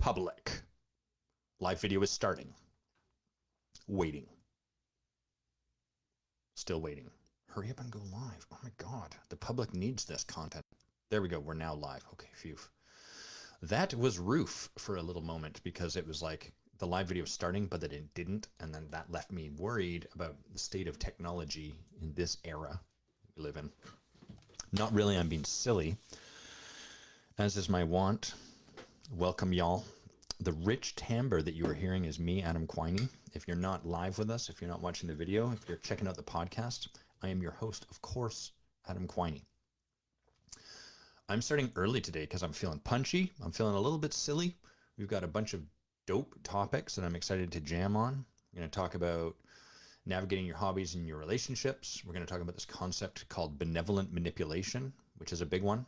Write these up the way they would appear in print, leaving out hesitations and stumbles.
public. Live video is starting. Waiting. Still waiting. Hurry up and go live. Oh my God. The public needs this content. There we go. We're now live. Okay, phew. That was roof for a little moment because it was like the live video was starting, but that it didn't. And then that left me worried about the state of technology in this era we live in. Not really. I'm being silly. As is my wont. Welcome, y'all. The rich timbre that you are hearing is me, Adam Quiney. If you're not live with us, if you're not watching the video, if you're checking out the podcast, I am your host, of course, Adam Quiney. I'm starting early today because I'm feeling punchy. I'm feeling a little bit silly. We've got a bunch of dope topics that I'm excited to jam on. We're going to talk about navigating your hobbies and your relationships. We're going to talk about this concept called benevolent manipulation, which is a big one.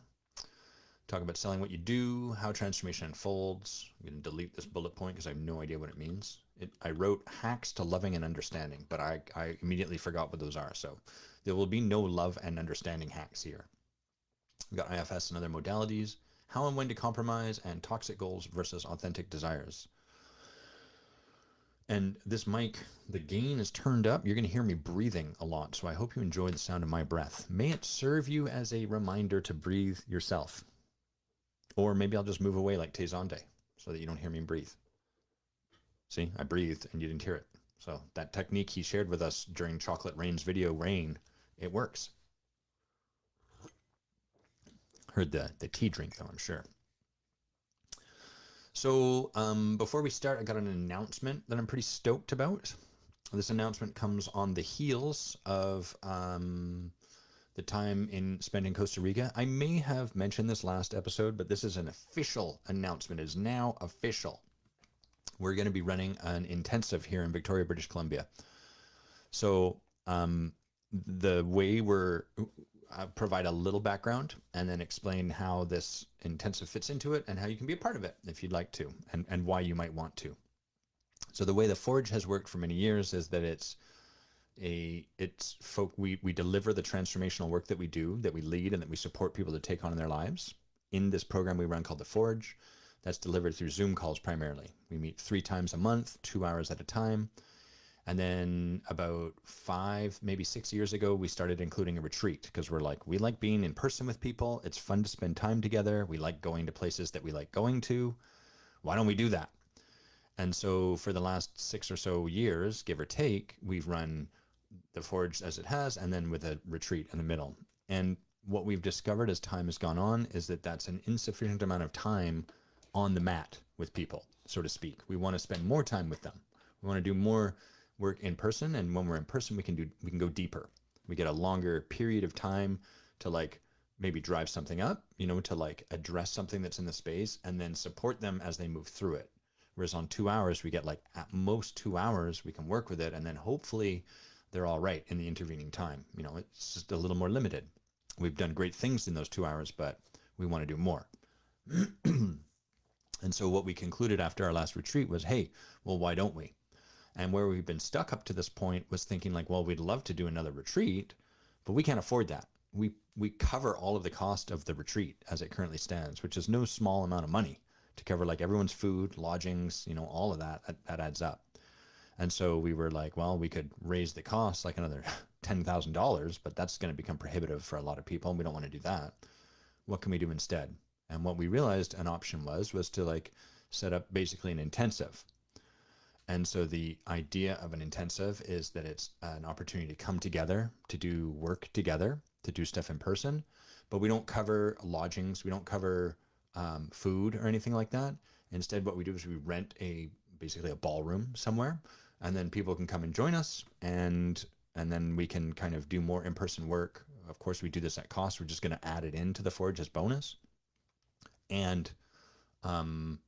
Talk about selling what you do, how transformation unfolds. I'm going to delete this bullet point because I have no idea what it means. I wrote hacks to loving and understanding, but I immediately forgot what those are. So there will be no love and understanding hacks here. We've got IFS and other modalities, how and when to compromise, and toxic goals versus authentic desires. And this mic, the gain is turned up. You're going to hear me breathing a lot, so I hope you enjoy the sound of my breath. May it serve you as a reminder to breathe yourself. Or maybe I'll just move away like Tezonde so that you don't hear me breathe. See, I breathed and you didn't hear it. So that technique he shared with us during Chocolate Rain's video, Rain, it works. Heard the tea drink though, I'm sure. So before we start, I got an announcement that I'm pretty stoked about. This announcement comes on the heels of the time spent in Costa Rica. I may have mentioned this last episode, but this is an official announcement. It is now official. We're going to be running an intensive here in Victoria, British Columbia. So the way provide a little background and then explain how this intensive fits into it and how you can be a part of it if you'd like to, and why you might want to. So the way the Forge has worked for many years is that we deliver the transformational work that we do, that we lead, and that we support people to take on in their lives. In this program we run called the Forge, that's delivered through Zoom calls primarily. We meet 3 times a month, 2 hours at a time. And then about 5, maybe 6 years ago, we started including a retreat because we like being in person with people. It's fun to spend time together. We like going to places that we like going to. Why don't we do that? And so for the last 6 or so years, give or take, we've run the Forge as it has, and then with a retreat in the middle. And what we've discovered as time has gone on is that that's an insufficient amount of time on the mat with people, so to speak. We want to spend more time with them. We want to do more work in person, and when we're in person, we can go deeper. We get a longer period of time to maybe drive something up, to address something that's in the space, and then support them as they move through it. Whereas on 2 hours, we get at most 2 hours, we can work with it, and then hopefully they're all right in the intervening time. It's just a little more limited. We've done great things in those 2 hours, but we want to do more. And so what we concluded after our last retreat was, hey, well, why don't we? And where we've been stuck up to this point was thinking well, we'd love to do another retreat, but we can't afford that. We cover all of the cost of the retreat as it currently stands, which is no small amount of money to cover everyone's food, lodgings, all of that adds up. And so we were well, we could raise the cost another $10,000, but that's going to become prohibitive for a lot of people, and we don't want to do that. What can we do instead? And what we realized an option was to set up basically an intensive. And so the idea of an intensive is that it's an opportunity to come together, to do work together, to do stuff in person, but we don't cover lodgings, we don't cover food or anything like that. Instead, what we do is we rent basically a ballroom somewhere, and then people can come and join us, and then we can kind of do more in-person work. Of course, we do this at cost. We're just going to add it into the Forge as bonus. And, and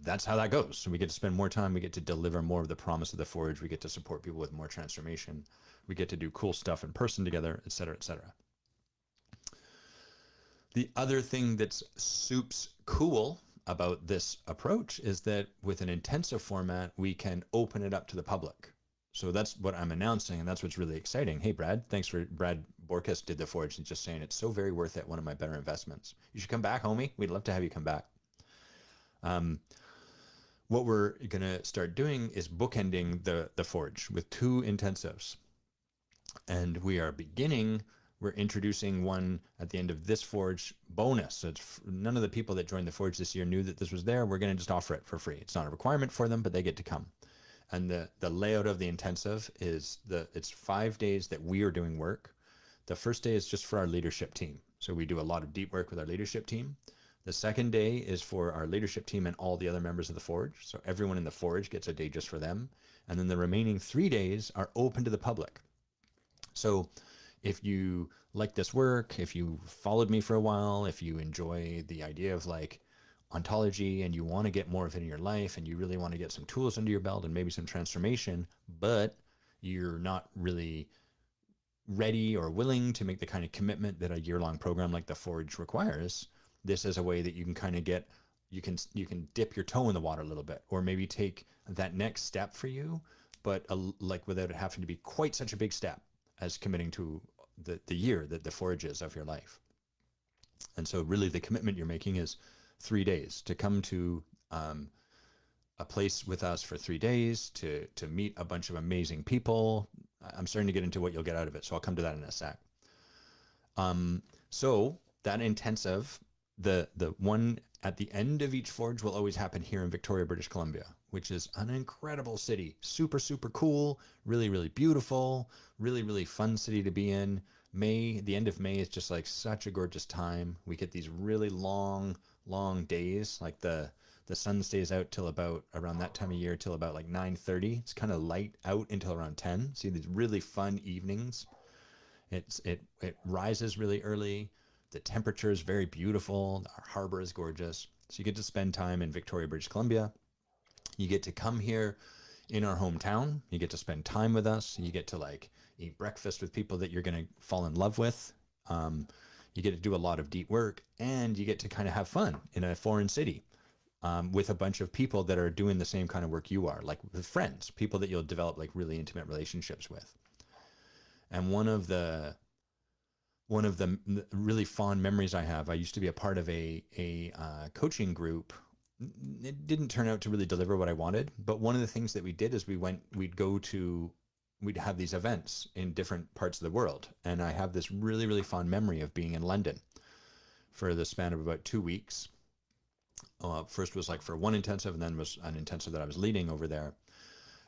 that's how that goes. So we get to spend more time. We get to deliver more of the promise of the Forge. We get to support people with more transformation. We get to do cool stuff in person together, et cetera, et cetera. The other thing that's soups cool about this approach is that with an intensive format, we can open it up to the public. So that's what I'm announcing, and that's what's really exciting. Hey, Brad, Brad Borkus did the Forge and just saying it's so very worth it, one of my better investments. You should come back, homie. We'd love to have you come back. What we're going to start doing is bookending the Forge with 2 intensives. And we're introducing one at the end of this Forge bonus. So none of the people that joined the Forge this year knew that this was there. We're going to just offer it for free. It's not a requirement for them, but they get to come. And the layout of the intensive is it's 5 days that we are doing work. The first day is just for our leadership team. So we do a lot of deep work with our leadership team. The second day is for our leadership team and all the other members of the Forge. So everyone in the Forge gets a day just for them. And then the remaining 3 days are open to the public. So if you like this work, if you followed me for a while, if you enjoy the idea of like ontology and you want to get more of it in your life and you really want to get some tools under your belt and maybe some transformation, but you're not really ready or willing to make the kind of commitment that a year-long program like the Forge requires, this is a way that you can kind of you can dip your toe in the water a little bit, or maybe take that next step for you, but like without it having to be quite such a big step as committing to the year that the Forge is of your life. And so really the commitment you're making is 3 days to come to a place with us for 3 days, to meet a bunch of amazing people. I'm starting to get into what you'll get out of it, so I'll come to that in a sec. So that intensive, the one at the end of each Forge will always happen here in Victoria, British Columbia, which is an incredible city. Super, super cool, really, really beautiful, really, really fun city to be in. The end of May is just like such a gorgeous time. We get these really long days, like the sun stays out till about around that time of year till about like 9:30. It's kind of light out until around 10. See these really fun evenings. It rises really early. The temperature is very beautiful. Our harbor is gorgeous. So you get to spend time in Victoria, British Columbia. You get to come here in our hometown. You get to spend time with us. You get to like eat breakfast with people that you're going to fall in love with. You get to do a lot of deep work, and you get to kind of have fun in a foreign city with a bunch of people that are doing the same kind of work you are, like with friends, people that you'll develop like really intimate relationships with. And one of the really fond memories I have, I used to be a part of a coaching group. It didn't turn out to really deliver what I wanted, but one of the things that we did is we'd have these events in different parts of the world. And I have this really, really fond memory of being in London for the span of about 2 weeks. First was like for one intensive, and then was an intensive that I was leading over there.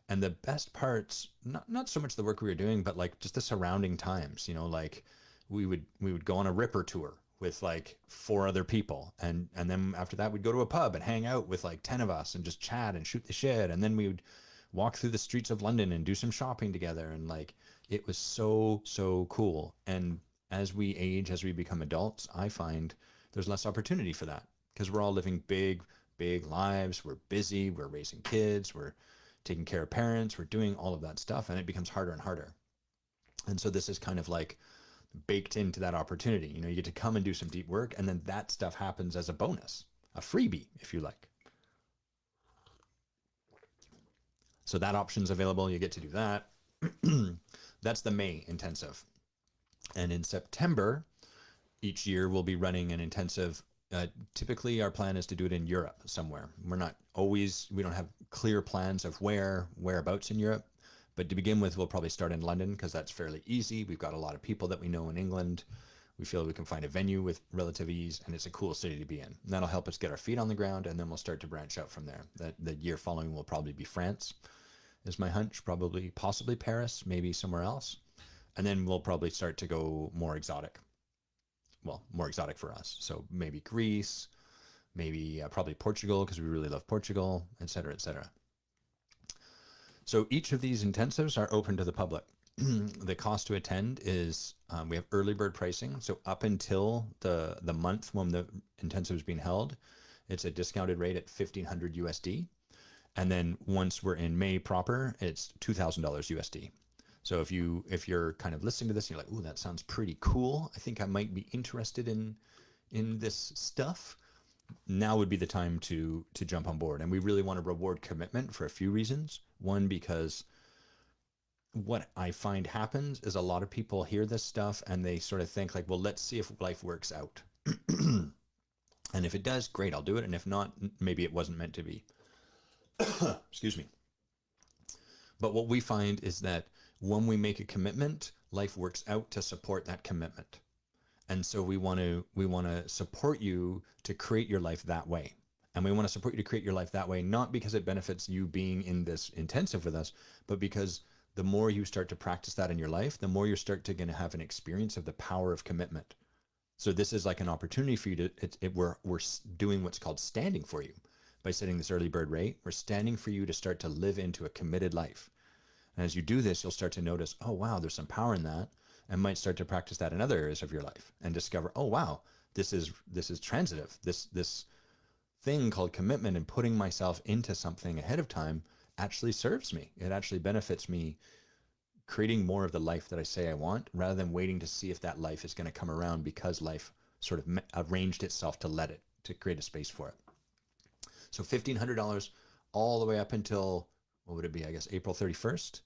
And the best parts, not so much the work we were doing, but like just the surrounding times, like we would go on a Ripper tour with like 4 other people. And then after that, we'd go to a pub and hang out with like 10 of us and just chat and shoot the shit. And then we would walk through the streets of London and do some shopping together. And like, it was so, so cool. And as we age, as we become adults, I find there's less opportunity for that because we're all living big, big lives. We're busy. We're raising kids. We're taking care of parents. We're doing all of that stuff. And it becomes harder and harder. And so this is kind of like baked into that opportunity. You get to come and do some deep work, and then that stuff happens as a bonus, a freebie, if you like. So that option's available. You get to do that. That's the May intensive. And in September, each year we'll be running an intensive. Typically our plan is to do it in Europe somewhere. We don't have clear plans of whereabouts in Europe. But to begin with, we'll probably start in London because that's fairly easy. We've got a lot of people that we know in England. We feel we can find a venue with relative ease, and it's a cool city to be in. And that'll help us get our feet on the ground, and then we'll start to branch out from there. The year following will probably be France, is my hunch. Possibly Paris, maybe somewhere else. And then we'll probably start to go more exotic. Well, more exotic for us. So maybe Greece, maybe probably Portugal because we really love Portugal, et cetera, et cetera. So each of these intensives are open to the public. The cost to attend is, we have early bird pricing. So up until the month when the intensive is being held, it's a discounted rate at $1,500 USD. And then once we're in May proper, it's $2,000 USD. So if you're kind of listening to this and you're like, ooh, that sounds pretty cool. I think I might be interested in this stuff. Now would be the time to jump on board. And we really want to reward commitment for a few reasons. One, because what I find happens is a lot of people hear this stuff and they sort of think like, well, let's see if life works out. And if it does, great, I'll do it. And if not, maybe it wasn't meant to be. Excuse me. But what we find is that when we make a commitment, life works out to support that commitment. And so we want to support you to create your life that way. And we want to support you to create your life that way, not because it benefits you being in this intensive with us, but because the more you start to practice that in your life, the more you start to gonna have an experience of the power of commitment. So this is like an opportunity for you to, we're doing what's called standing for you by setting this early bird rate. We're standing for you to start to live into a committed life. And as you do this, you'll start to notice, oh, wow, there's some power in that, and might start to practice that in other areas of your life and discover, oh, wow, this is transitive. This thing called commitment and putting myself into something ahead of time actually serves me. It actually benefits me creating more of the life that I say I want, rather than waiting to see if that life is going to come around because life sort of arranged itself to create a space for it. So $1,500 all the way up until, what would it be? I guess April 31st.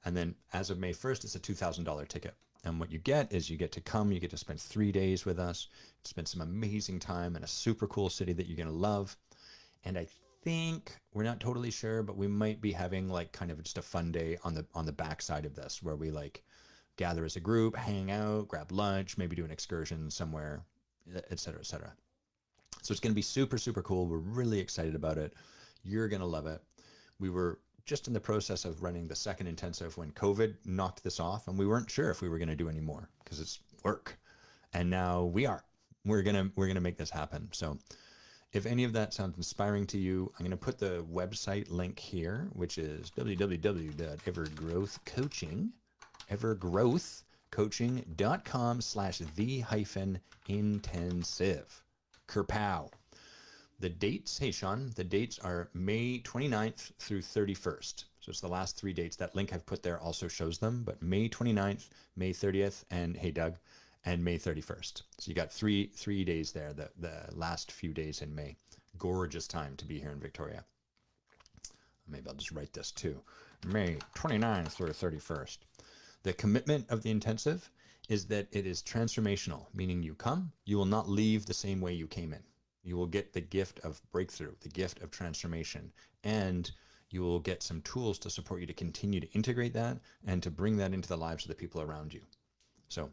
And then as of May 1st, it's a $2,000 ticket. And what you get is you get to come, you get to spend 3 days with us, spend some amazing time in a super cool city that you're going to love. And I think, we're not totally sure, but we might be having like kind of just a fun day on the back side of this, where we like gather as a group, hang out, grab lunch, maybe do an excursion somewhere, et cetera, et cetera. So it's going to be super, super cool. We're really excited about it. You're going to love it. We were just in the process of running the second intensive when COVID knocked this off, and we weren't sure if we were going to do any more because it's work. And now we are. We're going to make this happen. So if any of that sounds inspiring to you, I'm going to put the website link here, which is evergrowthcoaching.com/the-intensive. Kerpow. The dates, hey Sean, the dates are May 29th through 31st. So it's the last 3 dates. That link I've put there also shows them, but May 29th, May 30th, and hey Doug, and May 31st. So you got three days there, the last few days in May. Gorgeous time to be here in Victoria. Maybe I'll just write this too. May 29th through 31st. The commitment of the intensive is that it is transformational, meaning you come, you will not leave the same way you came in. You will get the gift of breakthrough, the gift of transformation, and you will get some tools to support you to continue to integrate that and to bring that into the lives of the people around you. So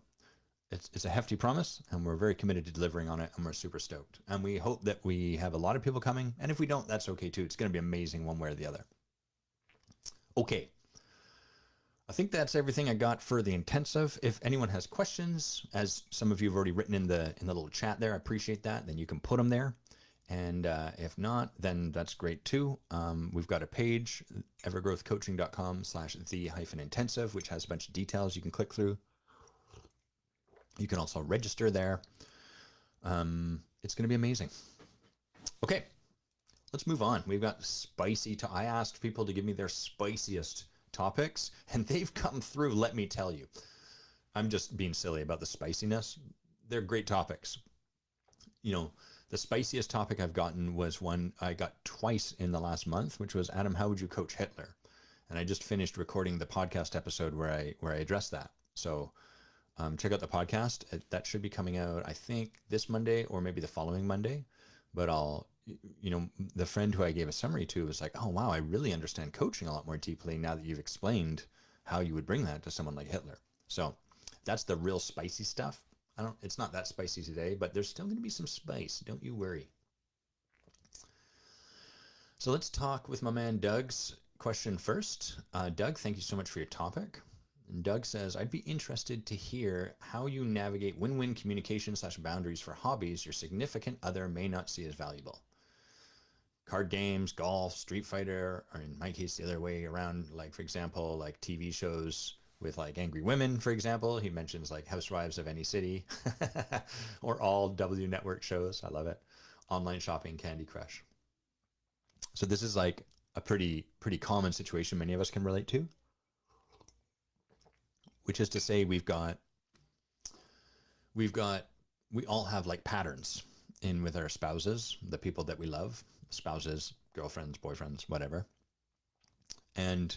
it's a hefty promise, and we're very committed to delivering on it, and we're super stoked. And we hope that we have a lot of people coming, and if we don't, that's okay too. It's going to be amazing one way or the other. Okay. I think that's everything I got for the intensive. If anyone has questions, as some of you have already written in the little chat there, I appreciate that. Then you can put them there. And if not, then that's great too. We've got a page, evergrowthcoaching.com/the-intensive, which has a bunch of details you can click through. You can also register there. It's going to be amazing. Okay, let's move on. We've got I asked people to give me their spiciest topics, and they've come through, let me tell you. I'm just being silly about the spiciness. They're great topics. You know, the spiciest topic I've gotten was one I got twice in the last month, which was, Adam, how would you coach Hitler? And I just finished recording the podcast episode where I addressed that. So check out the podcast. That should be coming out, I think, this Monday or maybe the following Monday. But the friend who I gave a summary to was like, oh, wow, I really understand coaching a lot more deeply now that you've explained how you would bring that to someone like Hitler. So that's the real spicy stuff. It's not that spicy today, but there's still going to be some spice. Don't you worry. So let's talk with my man Doug's question first. Doug, thank you so much for your topic. And Doug says, I'd be interested to hear how you navigate win-win communication / boundaries for hobbies your significant other may not see as valuable. Card games, golf, Street Fighter, or in my case, the other way around, like, for example, like TV shows with like angry women, for example. He mentions like Housewives of Any City or all W Network shows. I love it. Online shopping, Candy Crush. So this is like a pretty common situation many of us can relate to, which is to say we all have like patterns in with our spouses, the people that we love, spouses, girlfriends, boyfriends, whatever. And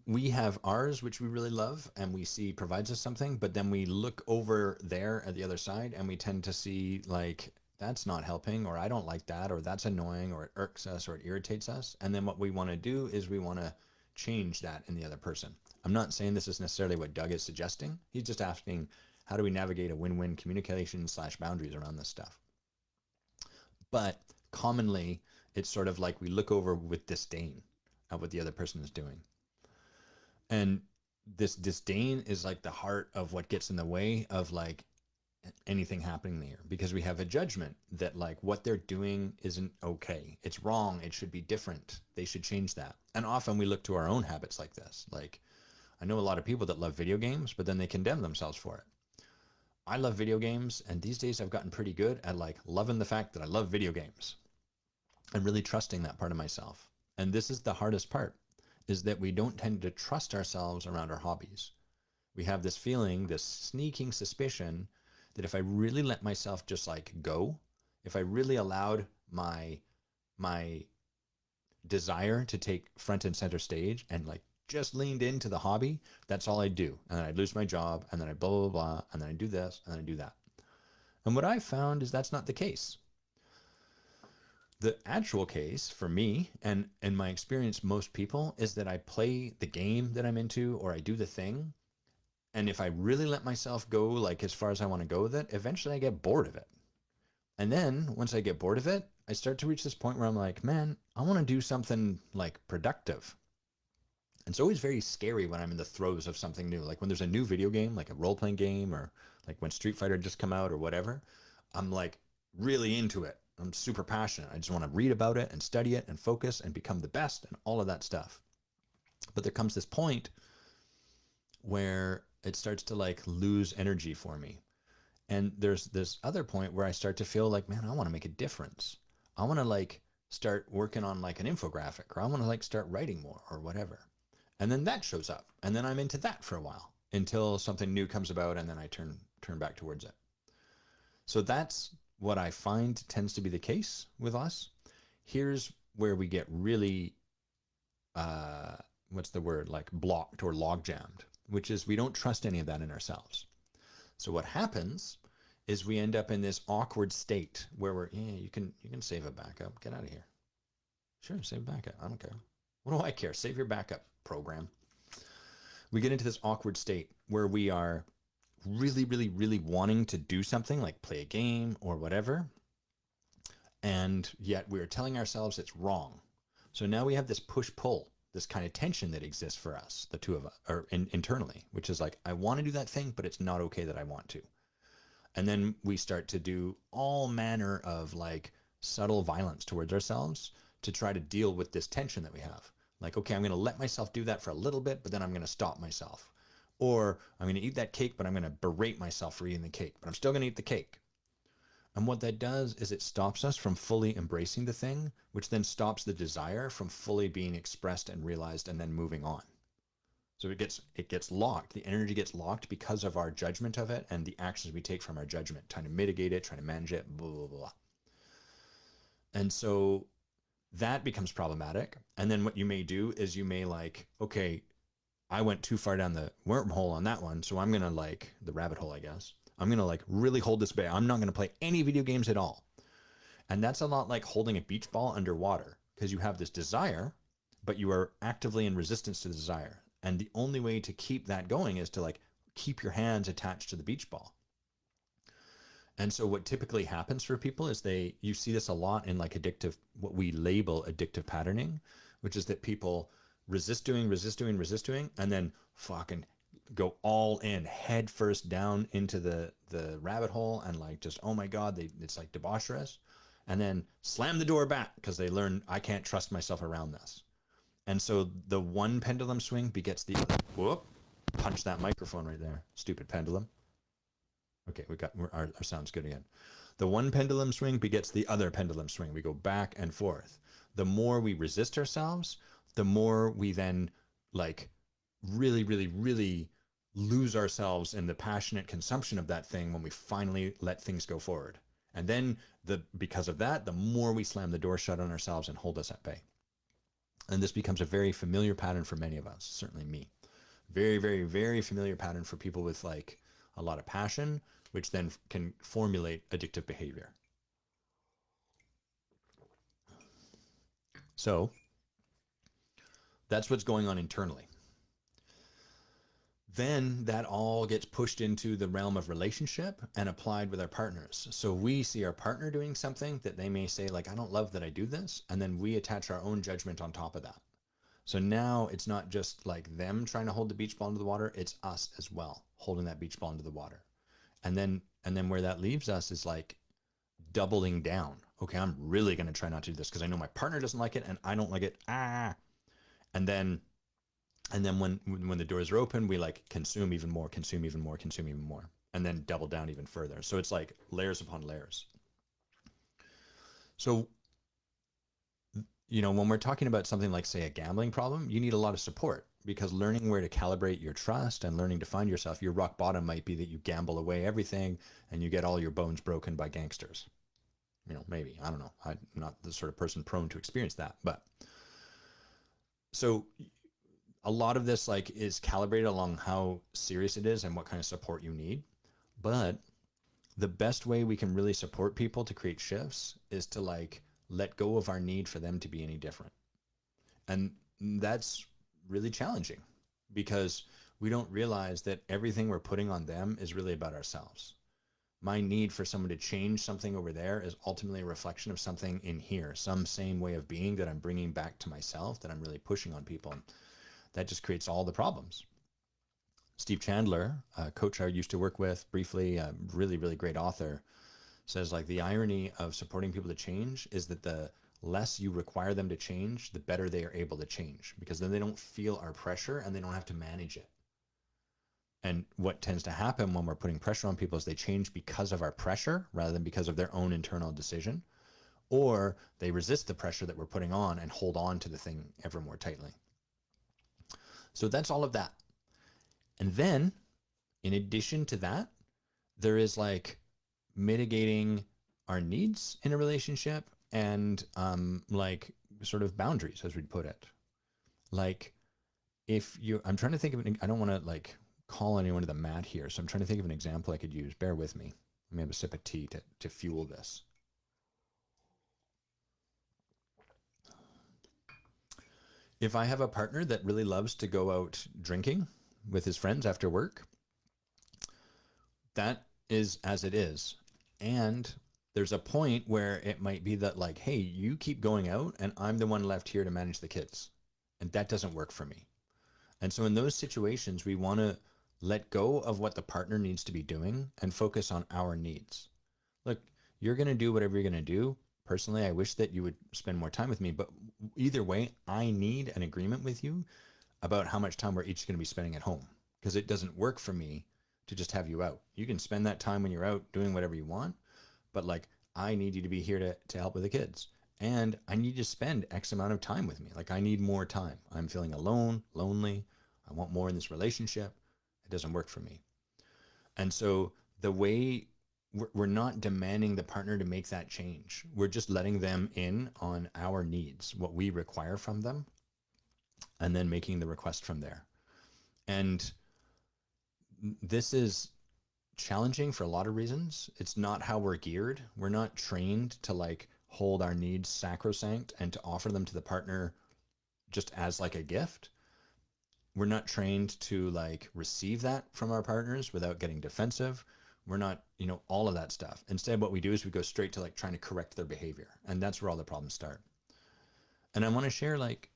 we have ours, which we really love and we see provides us something, but then we look over there at the other side and we tend to see like, that's not helping, or I don't like that, or that's annoying, or it irks us, or it irritates us. And then what we want to do is we want to change that in the other person. I'm not saying this is necessarily what Doug is suggesting. He's just asking, how do we navigate a win-win communication slash boundaries around this stuff? But commonly, it's sort of like we look over with disdain at what the other person is doing. And this disdain is like the heart of what gets in the way of like anything happening there, because we have a judgment that like what they're doing isn't okay. It's wrong. It should be different. They should change that. And often we look to our own habits like this. Like, I know a lot of people that love video games, but then they condemn themselves for it. I love video games, and these days I've gotten pretty good at like loving the fact that I love video games and really trusting that part of myself. And this is the hardest part, is that we don't tend to trust ourselves around our hobbies. We have this feeling, this sneaking suspicion that if I really let myself just like go, if I really allowed my desire to take front and center stage and like just leaned into the hobby, that's all I'd do. And then I'd lose my job, and then I blah, blah, blah, and then I do this, and then I do that. And what I found is that's not the case. The actual case for me, and in my experience, most people, is that I play the game that I'm into, or I do the thing. And if I really let myself go, like as far as I want to go with it, eventually I get bored of it. And then once I get bored of it, I start to reach this point where I'm like, man, I want to do something like productive. And it's always very scary when I'm in the throes of something new. Like when there's a new video game, like a role-playing game, or like when Street Fighter just come out or whatever, I'm like really into it. I'm super passionate. I just want to read about it and study it and focus and become the best and all of that stuff. But there comes this point where it starts to like lose energy for me. And there's this other point where I start to feel like, man, I want to make a difference. I want to like start working on like an infographic, or I want to like start writing more or whatever. And then that shows up, and then I'm into that for a while until something new comes about, and then I turn back towards it. So that's what I find tends to be the case with us. Here's where we get really what's the word, like blocked or log jammed, which is we don't trust any of that in ourselves. So what happens is we end up in this awkward state where we're, yeah, you can save a backup. Get out of here. Sure, save a backup. I don't care. What do I care? Save your backup, program. We get into this awkward state where we are really, really, really wanting to do something like play a game or whatever, and yet we're telling ourselves it's wrong. So now we have this push-pull, this kind of tension that exists for us, the two of us, or internally, which is like, I want to do that thing, but it's not okay that I want to. And then we start to do all manner of like subtle violence towards ourselves to try to deal with this tension that we have. Like, okay, I'm going to let myself do that for a little bit, but then I'm going to stop myself. Or I'm going to eat that cake, but I'm going to berate myself for eating the cake, but I'm still going to eat the cake. And what that does is it stops us from fully embracing the thing, which then stops the desire from fully being expressed and realized and then moving on. So it gets locked. The energy gets locked because of our judgment of it and the actions we take from our judgment, trying to mitigate it, trying to manage it, blah, blah, blah. And so that becomes problematic. And then what you may do is you may like, okay, I went too far down the wormhole on that one, so I'm going to like, the rabbit hole, I guess. I'm going to like really hold this back. I'm not going to play any video games at all. And that's a lot like holding a beach ball underwater, because you have this desire, but you are actively in resistance to the desire. And the only way to keep that going is to like keep your hands attached to the beach ball. And so what typically happens for people is you see this a lot in like addictive, what we label addictive patterning, which is that people resist doing, and then fucking go all in head first down into the rabbit hole and like just, oh my God, it's like debaucherous. And then slam the door back because they learn I can't trust myself around this. And so the one pendulum swing begets the other. Whoop, punch that microphone right there. Stupid pendulum. Okay, our sound's good again. The one pendulum swing begets the other pendulum swing. We go back and forth. The more we resist ourselves, the more we then like really, really, really lose ourselves in the passionate consumption of that thing when we finally let things go forward. And then because of that, the more we slam the door shut on ourselves and hold us at bay. And this becomes a very familiar pattern for many of us, certainly me. Very, very, very familiar pattern for people with like a lot of passion, which then can formulate addictive behavior. So that's what's going on internally. Then that all gets pushed into the realm of relationship and applied with our partners. So we see our partner doing something that they may say like, I don't love that I do this. And then we attach our own judgment on top of that. So now it's not just like them trying to hold the beach ball into the water, it's us as well holding that beach ball into the water. And then where that leaves us is like doubling down. Okay, I'm really going to try not to do this because I know my partner doesn't like it and I don't like it. And then when the doors are open, we like consume even more, consume even more, consume even more, and then double down even further. So it's like layers upon layers. So, you know, when we're talking about something like, say, a gambling problem, you need a lot of support, because learning where to calibrate your trust and learning to find yourself, your rock bottom might be that you gamble away everything and you get all your bones broken by gangsters. You know, maybe, I don't know. I'm not the sort of person prone to experience that, but so a lot of this like is calibrated along how serious it is and what kind of support you need. But the best way we can really support people to create shifts is to like let go of our need for them to be any different. And that's really challenging because we don't realize that everything we're putting on them is really about ourselves. My need for someone to change something over there is ultimately a reflection of something in here, some same way of being that I'm bringing back to myself that I'm really pushing on people. That just creates all the problems. Steve Chandler, a coach I used to work with briefly, a really, really great author, says like the irony of supporting people to change is that the less you require them to change, the better they are able to change, because then they don't feel our pressure and they don't have to manage it. And what tends to happen when we're putting pressure on people is they change because of our pressure rather than because of their own internal decision, or they resist the pressure that we're putting on and hold on to the thing ever more tightly. So that's all of that. And then in addition to that, there is like mitigating our needs in a relationship and like sort of boundaries, as we'd put it. Like if you, I'm trying to think of I don't want to like call anyone to the mat here. So I'm trying to think of an example I could use. Bear with me. Let me have a sip of tea to fuel this. If I have a partner that really loves to go out drinking with his friends after work, that is as it is. And there's a point where it might be that like, hey, you keep going out and I'm the one left here to manage the kids. And that doesn't work for me. And so in those situations, we want to let go of what the partner needs to be doing and focus on our needs. Look, you're going to do whatever you're going to do. Personally, I wish that you would spend more time with me, but either way, I need an agreement with you about how much time we're each going to be spending at home, because it doesn't work for me to just have you out. You can spend that time when you're out doing whatever you want, but like I need you to be here to help with the kids. And I need you to spend X amount of time with me. Like I need more time. I'm feeling alone, lonely. I want more in this relationship. It doesn't work for me. And so the way we're not demanding the partner to make that change. We're just letting them in on our needs, what we require from them, and then making the request from there. And this is challenging for a lot of reasons. It's not how we're geared. We're not trained to like hold our needs sacrosanct and to offer them to the partner just as like a gift. We're not trained to like receive that from our partners without getting defensive. We're not, you know, all of that stuff. Instead, what we do is we go straight to like trying to correct their behavior. And that's where all the problems start. And I want to share like,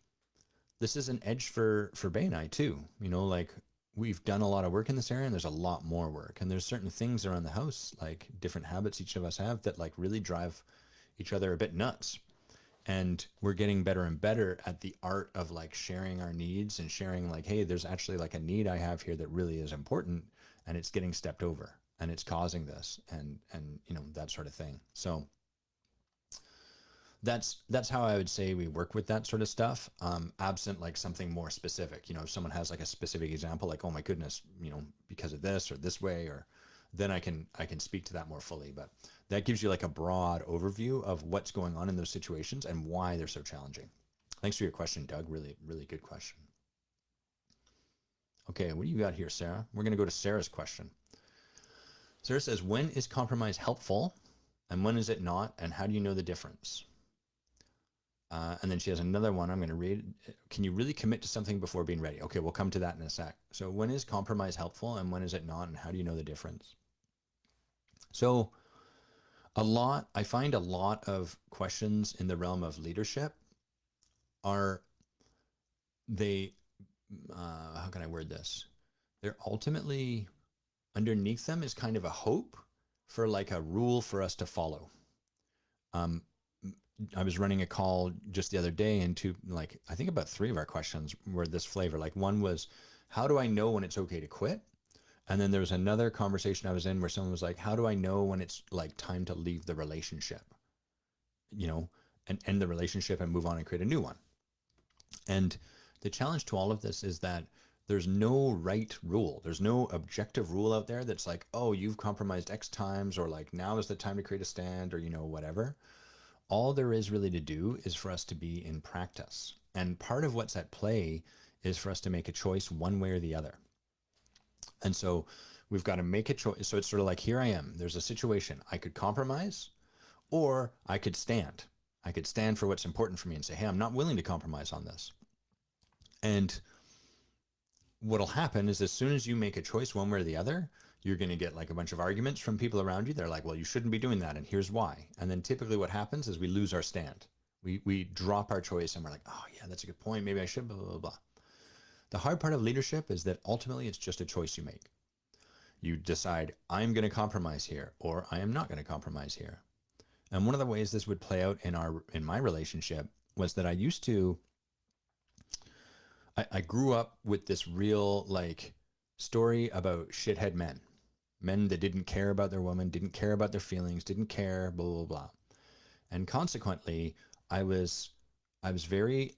this is an edge for Bay and I too. You know, like we've done a lot of work in this area and there's a lot more work. And there's certain things around the house, like different habits each of us have that like really drive each other a bit nuts. And we're getting better and better at the art of like sharing our needs and sharing like, hey, there's actually like a need I have here that really is important and it's getting stepped over and it's causing this and you know, that sort of thing. So that's how I would say we work with that sort of stuff, absent like something more specific. You know, if someone has like a specific example, like, oh my goodness, you know, because of this or this way, or then I can speak to that more fully. But that gives you like a broad overview of what's going on in those situations and why they're so challenging. Thanks for your question, Doug. Really, really good question. Okay, what do you got here, Sarah? We're going to go to Sarah's question. Sarah says, when is compromise helpful and when is it not? And how do you know the difference? And then she has another one I'm going to read. Can you really commit to something before being ready? Okay, we'll come to that in a sec. So when is compromise helpful and when is it not? And how do you know the difference? So I find a lot of questions in the realm of leadership are how can I word this? They're ultimately, underneath them is kind of a hope for like a rule for us to follow. I was running a call just the other day and I think about 3 of our questions were this flavor. Like one was, how do I know when it's okay to quit? And then there was another conversation I was in where someone was like, how do I know when it's like time to leave the relationship, and end the relationship and move on and create a new one? And the challenge to all of this is that there's no right rule. There's no objective rule out there that's like, oh, you've compromised X times, or like now is the time to create a stand, or, whatever. All there is really to do is for us to be in practice. And part of what's at play is for us to make a choice one way or the other. And so we've got to make a choice. So it's sort of like, here I am. There's a situation. I could compromise or I could stand. I could stand for what's important for me and say, hey, I'm not willing to compromise on this. And what'll happen is as soon as you make a choice one way or the other, you're going to get like a bunch of arguments from people around you. They're like, well, you shouldn't be doing that, and here's why. And then typically what happens is we lose our stand. We drop our choice and we're like, oh yeah, that's a good point. Maybe I should, blah, blah, blah. The hard part of leadership is that ultimately it's just a choice you make. You decide, I'm going to compromise here, or I am not going to compromise here. And one of the ways this would play out in my relationship was that I grew up with this real like story about shithead men that didn't care about their woman, didn't care about their feelings, didn't care, blah, blah, blah. And consequently, I was very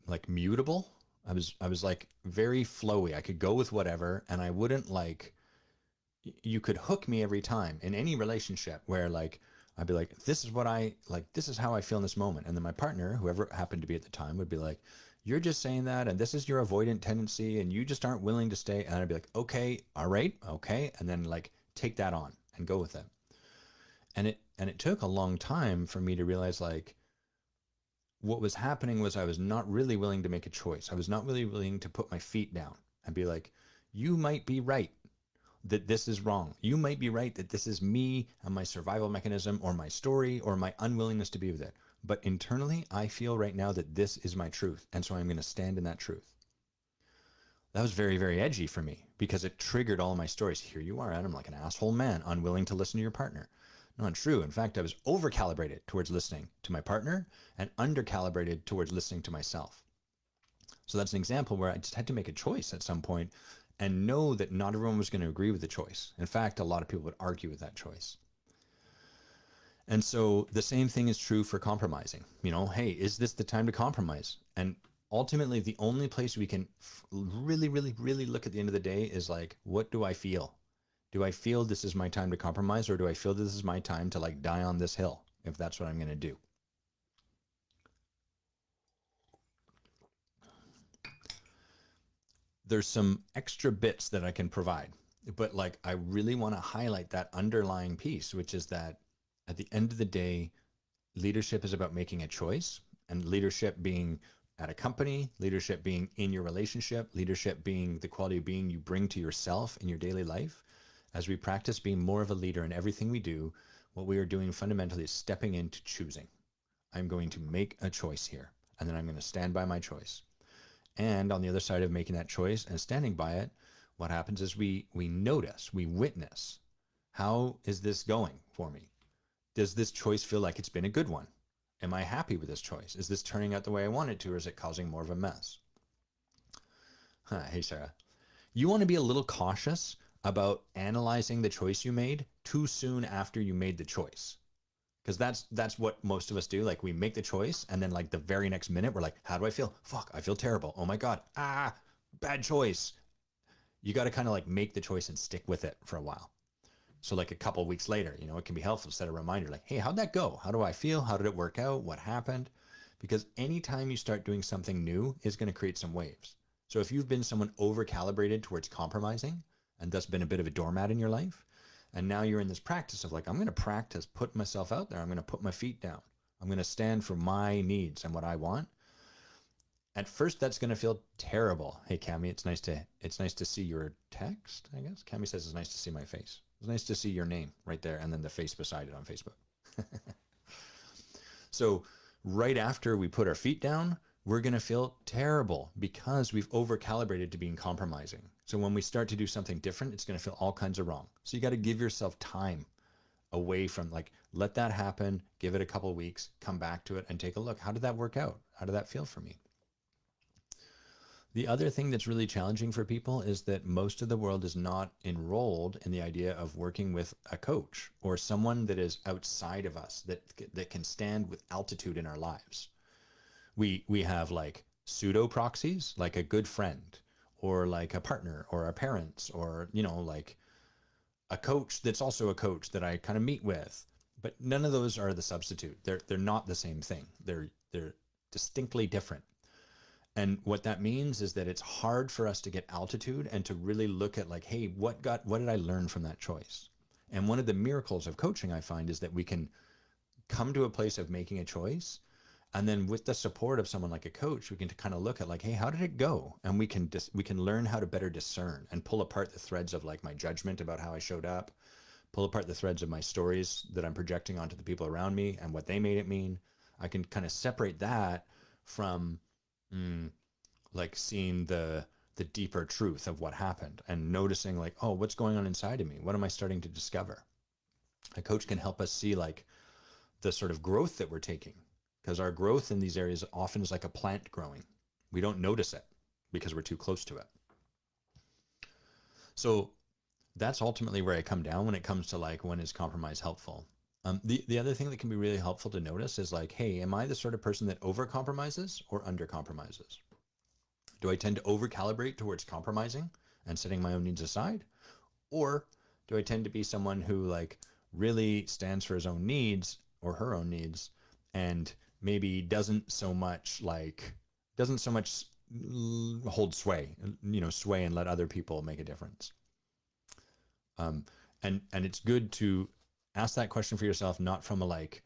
like mutable. I was like very flowy. I could go with whatever, and I wouldn't like, you could hook me every time in any relationship where like, I'd be like, this is what I like, this is how I feel in this moment. And then my partner, whoever happened to be at the time, would be like, you're just saying that, and this is your avoidant tendency, and you just aren't willing to stay. And I'd be like, okay, all right, okay. And then like take that on and go with it. And it took a long time for me to realize like what was happening was I was not really willing to make a choice. I was not really willing to put my feet down and be like, you might be right that this is wrong. You might be right that this is me and my survival mechanism or my story or my unwillingness to be with it. But internally, I feel right now that this is my truth. And so I'm going to stand in that truth. That was very, very edgy for me because it triggered all of my stories. Here you are, Adam, like an asshole man, unwilling to listen to your partner. Not true. In fact, I was over-calibrated towards listening to my partner and under-calibrated towards listening to myself. So that's an example where I just had to make a choice at some point and know that not everyone was going to agree with the choice. In fact, a lot of people would argue with that choice. And so the same thing is true for compromising. Hey, is this the time to compromise? And ultimately, the only place we can really, really, really look at the end of the day is like, what do I feel? Do I feel this is my time to compromise, or do I feel this is my time to like die on this hill, if that's what I'm going to do? There's some extra bits that I can provide, but like I really want to highlight that underlying piece, which is that at the end of the day, leadership is about making a choice, and leadership being at a company, leadership being in your relationship, leadership being the quality of being you bring to yourself in your daily life. As we practice being more of a leader in everything we do, what we are doing fundamentally is stepping into choosing. I'm going to make a choice here, and then I'm going to stand by my choice. And on the other side of making that choice and standing by it, what happens is we notice, we witness, how is this going for me? Does this choice feel like it's been a good one? Am I happy with this choice? Is this turning out the way I want it to, or is it causing more of a mess? Hey, Sarah. You want to be a little cautious about analyzing the choice you made too soon after you made the choice. Because that's what most of us do. Like we make the choice and then like the very next minute we're like, how do I feel? Fuck, I feel terrible. Oh my God. Bad choice. You got to kind of like make the choice and stick with it for a while. So like a couple of weeks later, it can be helpful to set a reminder like, hey, how'd that go? How do I feel? How did it work out? What happened? because anytime you start doing something new is going to create some waves. So if you've been someone over calibrated towards compromising and thus been a bit of a doormat in your life, and now you're in this practice of like, I'm going to practice putting myself out there. I'm going to put my feet down. I'm going to stand for my needs and what I want. At first, that's going to feel terrible. Hey, Cami, it's nice to see your text, I guess. Cami says it's nice to see my face. It's nice to see your name right there and then the face beside it on Facebook. So right after we put our feet down, we're going to feel terrible because we've over-calibrated to being compromising. So when we start to do something different, it's going to feel all kinds of wrong. So you got to give yourself time away from like, let that happen, give it a couple of weeks, come back to it and take a look. How did that work out? How did that feel for me? The other thing that's really challenging for people is that most of the world is not enrolled in the idea of working with a coach or someone that is outside of us that can stand with altitude in our lives. We have like pseudo proxies, like a good friend or like a partner or our parents or, you know, like a coach that's also a coach that I kind of meet with, but none of those are the substitute. They're not the same thing. They're distinctly different. And what that means is that it's hard for us to get altitude and to really look at like, hey, what did I learn from that choice? And one of the miracles of coaching I find is that we can come to a place of making a choice. And then with the support of someone like a coach, we can kind of look at like, hey, how did it go? And we can learn how to better discern and pull apart the threads of like my judgment about how I showed up, pull apart the threads of my stories that I'm projecting onto the people around me and what they made it mean. I can kind of separate that from like seeing the deeper truth of what happened and noticing like, oh, what's going on inside of me? What am I starting to discover? A coach can help us see like the sort of growth that we're taking, because our growth in these areas often is like a plant growing. We don't notice it because we're too close to it. So that's ultimately where I come down when it comes to like, when is compromise helpful? The other thing that can be really helpful to notice is like, hey, am I the sort of person that over compromises or under compromises? Do I tend to over calibrate towards compromising and setting my own needs aside? Or do I tend to be someone who like really stands for his own needs or her own needs and maybe doesn't so much hold sway and let other people make a difference? And it's good to ask that question for yourself, not from a like,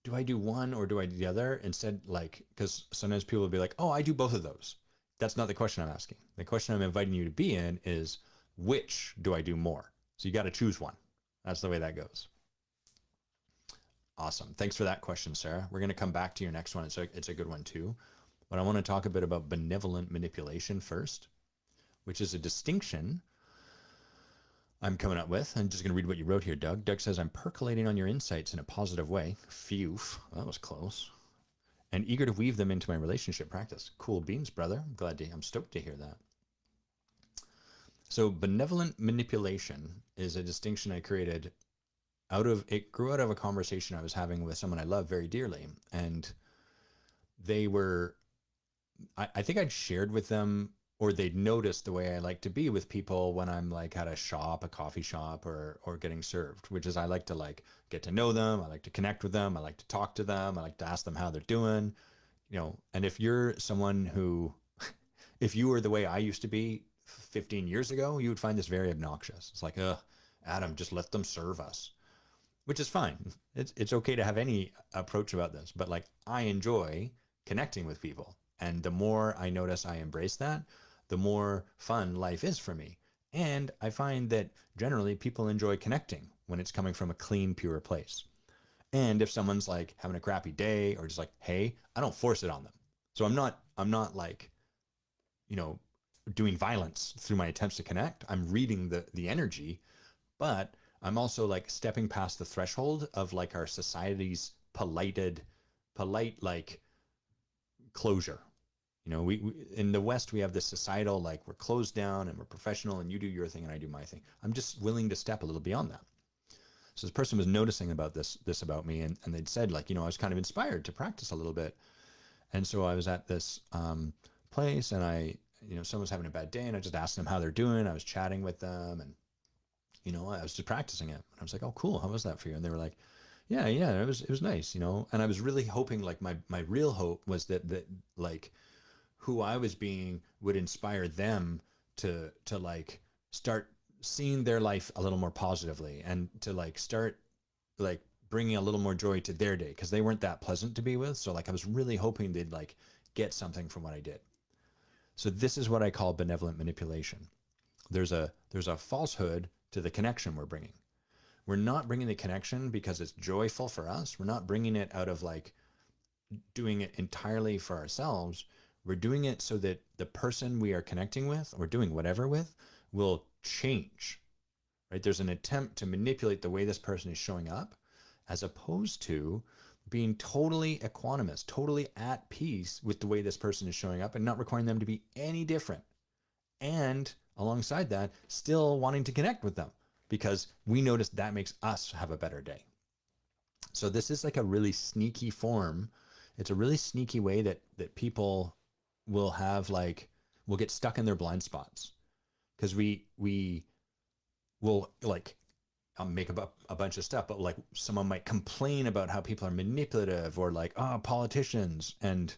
do I do one or do I do the other? Instead, like, because sometimes people will be like, oh, I do both of those. That's not the question I'm asking. The question I'm inviting you to be in is, which do I do more? So you got to choose one. That's the way that goes. Awesome. Thanks for that question, Sarah. We're going to come back to your next one. It's a good one too. But I want to talk a bit about benevolent manipulation first, which is a distinction I'm coming up with. I'm just going to read what you wrote here, Doug. Doug says, I'm percolating on your insights in a positive way. Phew, that was close. And eager to weave them into my relationship practice. Cool beans, brother. I'm stoked to hear that. So benevolent manipulation is a distinction I created it grew out of a conversation I was having with someone I love very dearly. And I think I'd shared with them, or they'd noticed the way I like to be with people when I'm like at a coffee shop or getting served, which is I like to like get to know them. I like to connect with them. I like to talk to them. I like to ask them how they're doing, and if you're someone who, if you were the way I used to be 15 years ago, you would find this very obnoxious. It's like, Adam, just let them serve us, which is fine. It's okay to have any approach about this, but like I enjoy connecting with people. And the more I notice I embrace that, the more fun life is for me. And I find that generally people enjoy connecting when it's coming from a clean, pure place. And if someone's like having a crappy day or just like, hey, I don't force it on them. So I'm not like, doing violence through my attempts to connect. I'm reading the energy, but I'm also like stepping past the threshold of like our society's polite like closure. We in the West, we have this societal, like we're closed down and we're professional and you do your thing and I do my thing. I'm just willing to step a little beyond that. So this person was noticing about this about me, and they'd said like, I was kind of inspired to practice a little bit. And so I was at this place and someone was having a bad day and I just asked them how they're doing. I was chatting with them and, I was just practicing it. And I was like, oh, cool. How was that for you? And they were like, Yeah, it was nice, you know. And I was really hoping, like my real hope was that like who I was being would inspire them to like start seeing their life a little more positively, and to like start like bringing a little more joy to their day, because they weren't that pleasant to be with. So like I was really hoping they'd like get something from what I did. So this is what I call benevolent manipulation. There's a falsehood to the connection we're bringing. We're not bringing the connection because it's joyful for us. We're not bringing it out of like doing it entirely for ourselves. We're doing it so that the person we are connecting with or doing whatever with will change, right? There's an attempt to manipulate the way this person is showing up, as opposed to being totally equanimous, totally at peace with the way this person is showing up and not requiring them to be any different. And alongside that, still wanting to connect with them because we notice that makes us have a better day. So this is like a really sneaky form. It's a really sneaky way that people will have like will get stuck in their blind spots, because we will like make up a bunch of stuff, but like someone might complain about how people are manipulative, or like, oh, politicians. And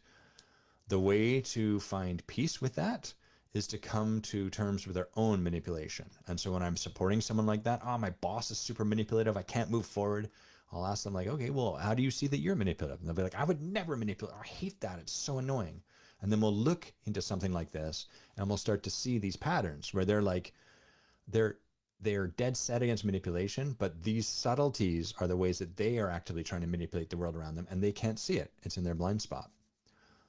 the way to find peace with that is to come to terms with their own manipulation. And so when I'm supporting someone like that, oh, my boss is super manipulative, I can't move forward, I'll ask them like, okay, well, how do you see that you're manipulative? And they'll be like, I would never manipulate. I hate that. It's so annoying. And then we'll look into something like this and we'll start to see these patterns where they're like, they're they're dead set against manipulation, but these subtleties are the ways that they are actively trying to manipulate the world around them, and they can't see it. It's in their blind spot.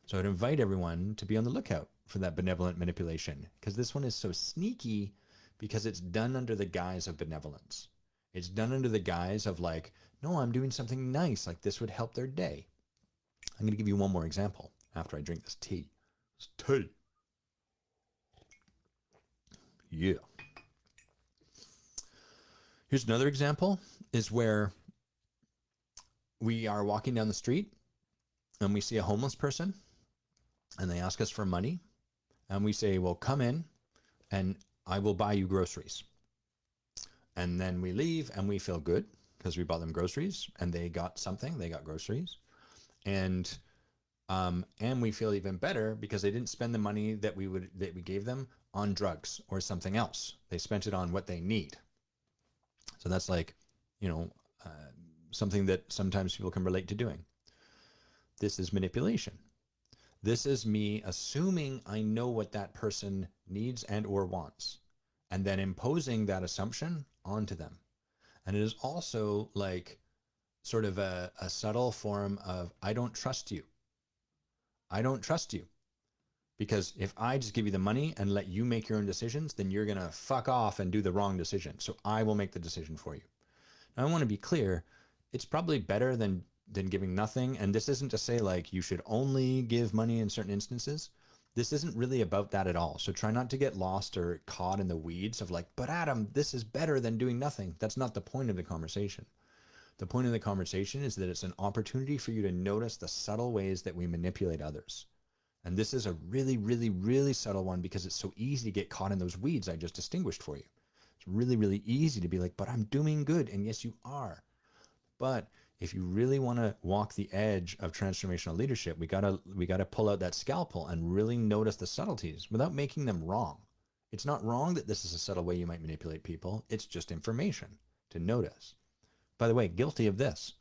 So I'd invite everyone to be on the lookout for that benevolent manipulation, because this one is so sneaky because it's done under the guise of benevolence. It's done under the guise of like, no, I'm doing something nice, like this would help their day. I'm going to give you one more example after I drink this tea. It's tea. Yeah. Here's another example, is where we are walking down the street and we see a homeless person and they ask us for money, and we say, well, come in and I will buy you groceries. And then we leave and we feel good because we bought them groceries and they got something, they got groceries. And we feel even better because they didn't spend the money that we gave them on drugs or something else. They spent it on what they need. So that's like, you know, something that sometimes people can relate to doing. This is manipulation. This is me assuming I know what that person needs and or wants, and then imposing that assumption onto them. And it is also like sort of a subtle form of, I don't trust you. I don't trust you. Because if I just give you the money and let you make your own decisions, then you're going to fuck off and do the wrong decision. So I will make the decision for you. Now, I want to be clear. It's probably better than giving nothing. And this isn't to say like you should only give money in certain instances. This isn't really about that at all. So try not to get lost or caught in the weeds of like, but Adam, this is better than doing nothing. That's not the point of the conversation. The point of the conversation is that it's an opportunity for you to notice the subtle ways that we manipulate others. And this is a really, really, really subtle one because it's so easy to get caught in those weeds I just distinguished for you. It's really, really easy to be like, but I'm doing good. And yes, you are. But if you really want to walk the edge of transformational leadership, we gotta pull out that scalpel and really notice the subtleties without making them wrong. It's not wrong that this is a subtle way you might manipulate people. It's just information to notice. By the way, guilty of this.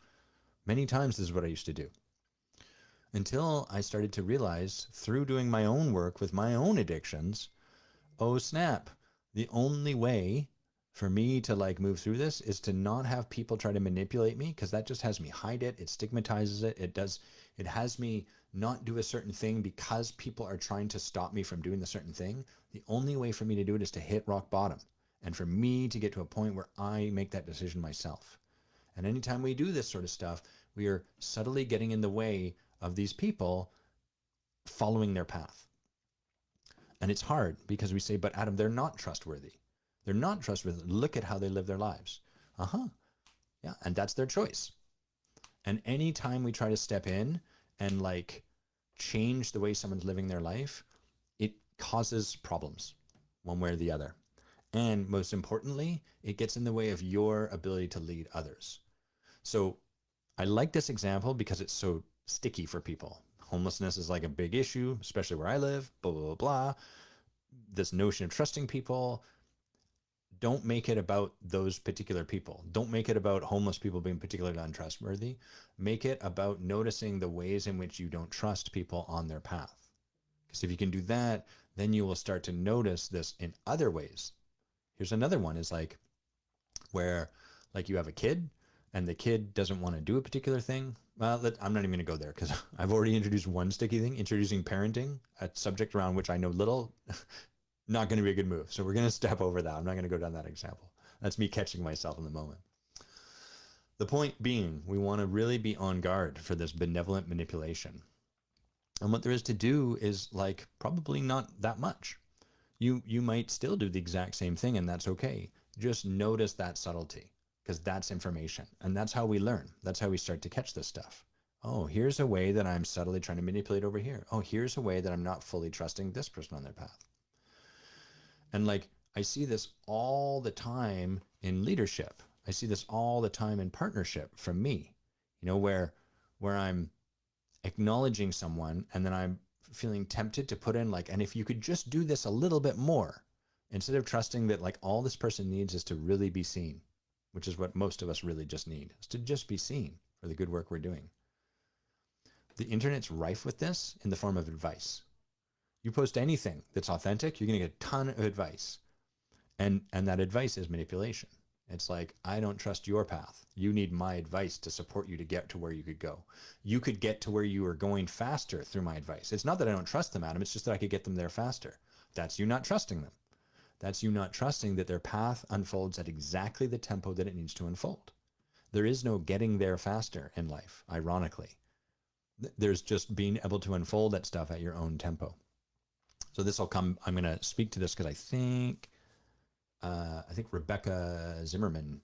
Many times this is what I used to do. Until I started to realize through doing my own work with my own addictions, oh snap, the only way for me to like move through this is to not have people try to manipulate me, because that just has me hide it. It stigmatizes it. It has me not do a certain thing because people are trying to stop me from doing the certain thing. The only way for me to do it is to hit rock bottom, and for me to get to a point where I make that decision myself. And anytime we do this sort of stuff, we are subtly getting in the way of these people following their path. And it's hard because we say, but Adam, they're not trustworthy. They're not trustworthy. Look at how they live their lives. Yeah, and that's their choice. And anytime we try to step in and like change the way someone's living their life, it causes problems one way or the other. And most importantly, it gets in the way of your ability to lead others. So I like this example because it's so sticky for people. Homelessness is like a big issue, especially where I live, blah, blah, blah, blah. This notion of trusting people, don't make it about those particular people. Don't make it about homeless people being particularly untrustworthy. Make it about noticing the ways in which you don't trust people on their path. Because if you can do that, then you will start to notice this in other ways. Here's another one is like where like you have a kid and the kid doesn't want to do a particular thing. Well, I'm not even going to go there because I've already introduced one sticky thing, introducing parenting, a subject around which I know little. Not going to be a good move. So we're going to step over that. I'm not going to go down that example. That's me catching myself in the moment. The point being, we want to really be on guard for this benevolent manipulation. And what there is to do is like probably not that much. You might still do the exact same thing and that's okay. Just notice that subtlety because that's information and that's how we learn. That's how we start to catch this stuff. Oh, here's a way that I'm subtly trying to manipulate over here. Oh, here's a way that I'm not fully trusting this person on their path. And like, I see this all the time in leadership. I see this all the time in partnership from me, you know, where I'm acknowledging someone and then I'm feeling tempted to put in like, and if you could just do this a little bit more, instead of trusting that like all this person needs is to really be seen, which is what most of us really just need, is to just be seen for the good work we're doing. The internet's rife with this in the form of advice. You post anything that's authentic, you're going to get a ton of advice. And that advice is manipulation. It's like, I don't trust your path. You need my advice to support you to get to where you could go. You could get to where you are going faster through my advice. It's not that I don't trust them, Adam. It's just that I could get them there faster. That's you not trusting them. That's you not trusting that their path unfolds at exactly the tempo that it needs to unfold. There is no getting there faster in life, ironically. There's just being able to unfold that stuff at your own tempo. So this will come, I'm going to speak to this because I think Rebecca Zimmerman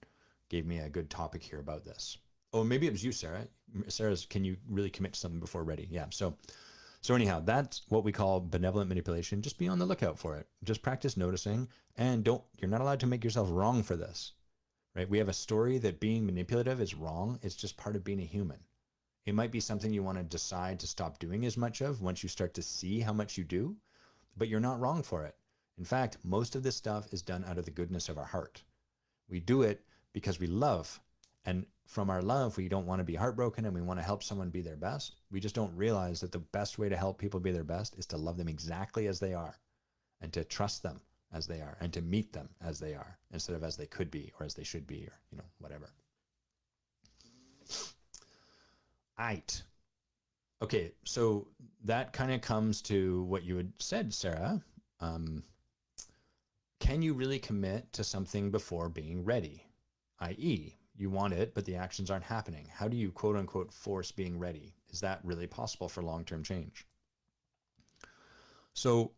gave me a good topic here about this. Oh, maybe it was you, Sarah. Sarah's, can you really commit to something before ready? Yeah. So anyhow, that's what we call benevolent manipulation. Just be on the lookout for it. Just practice noticing and you're not allowed to make yourself wrong for this, right? We have a story that being manipulative is wrong. It's just part of being a human. It might be something you want to decide to stop doing as much of once you start to see how much you do. But you're not wrong for it. In fact, most of this stuff is done out of the goodness of our heart. We do it because we love. And from our love, we don't want to be heartbroken and we want to help someone be their best. We just don't realize that the best way to help people be their best is to love them exactly as they are and to trust them as they are and to meet them as they are instead of as they could be or as they should be or, you know, whatever. Aight. Okay, so that kind of comes to what you had said, Sarah. Can you really commit to something before being ready? i.e., you want it, but the actions aren't happening. How do you quote unquote force being ready? Is that really possible for long-term change? So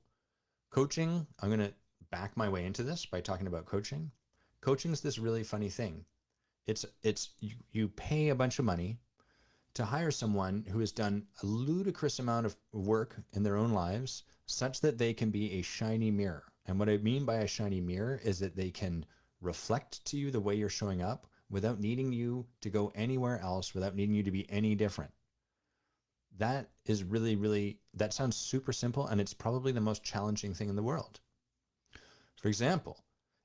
coaching, I'm going to back my way into this by talking about coaching. Coaching is this really funny thing. You pay a bunch of money to hire someone who has done a ludicrous amount of work in their own lives such that they can be a shiny mirror. And what I mean by a shiny mirror is that they can reflect to you the way you're showing up without needing you to go anywhere else, without needing you to be any different. That is really, really, that sounds super simple, and it's probably the most challenging thing in the world. For example,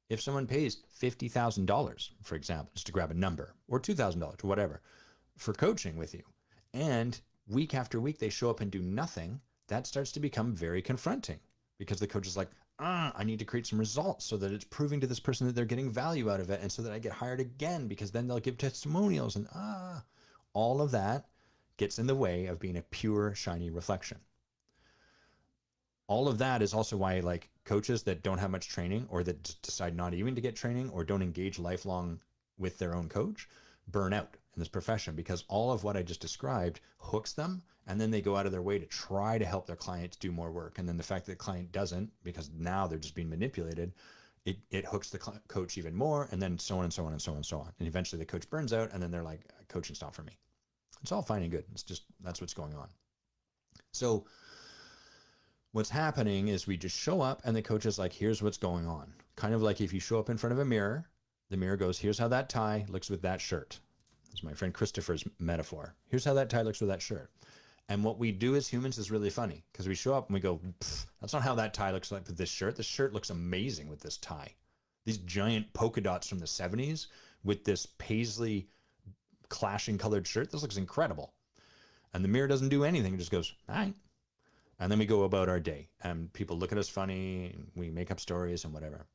if someone pays $50,000, for example, just to grab a number, or $2,000 or whatever, for coaching with you, and week after week they show up and do nothing, that starts to become very confronting because the coach is like, I need to create some results so that it's proving to this person that they're getting value out of it and so that I get hired again because then they'll give testimonials and all of that gets in the way of being a pure, shiny reflection. All of that is also why like coaches that don't have much training or that decide not even to get training or don't engage lifelong with their own coach burn out in this profession because all of what I just described hooks them and then they go out of their way to try to help their clients do more work. And then the fact that the client doesn't because now they're just being manipulated, it hooks the coach even more and then so on and so on and so on and so on. And eventually the coach burns out and then they're like, coaching's not for me. It's all fine and good. It's just, that's what's going on. So what's happening is we just show up and the coach is like, here's what's going on. Kind of like if you show up in front of a mirror, the mirror goes, here's how that tie looks with that shirt. It's my friend Christopher's metaphor. Here's how that tie looks with that shirt. And what we do as humans is really funny because we show up and we go, that's not how that tie looks like with this shirt. This shirt looks amazing with this tie. These giant polka dots from the 70s with this paisley clashing colored shirt. This looks incredible. And the mirror doesn't do anything. It just goes, all right. And then we go about our day and people look at us funny and we make up stories and whatever.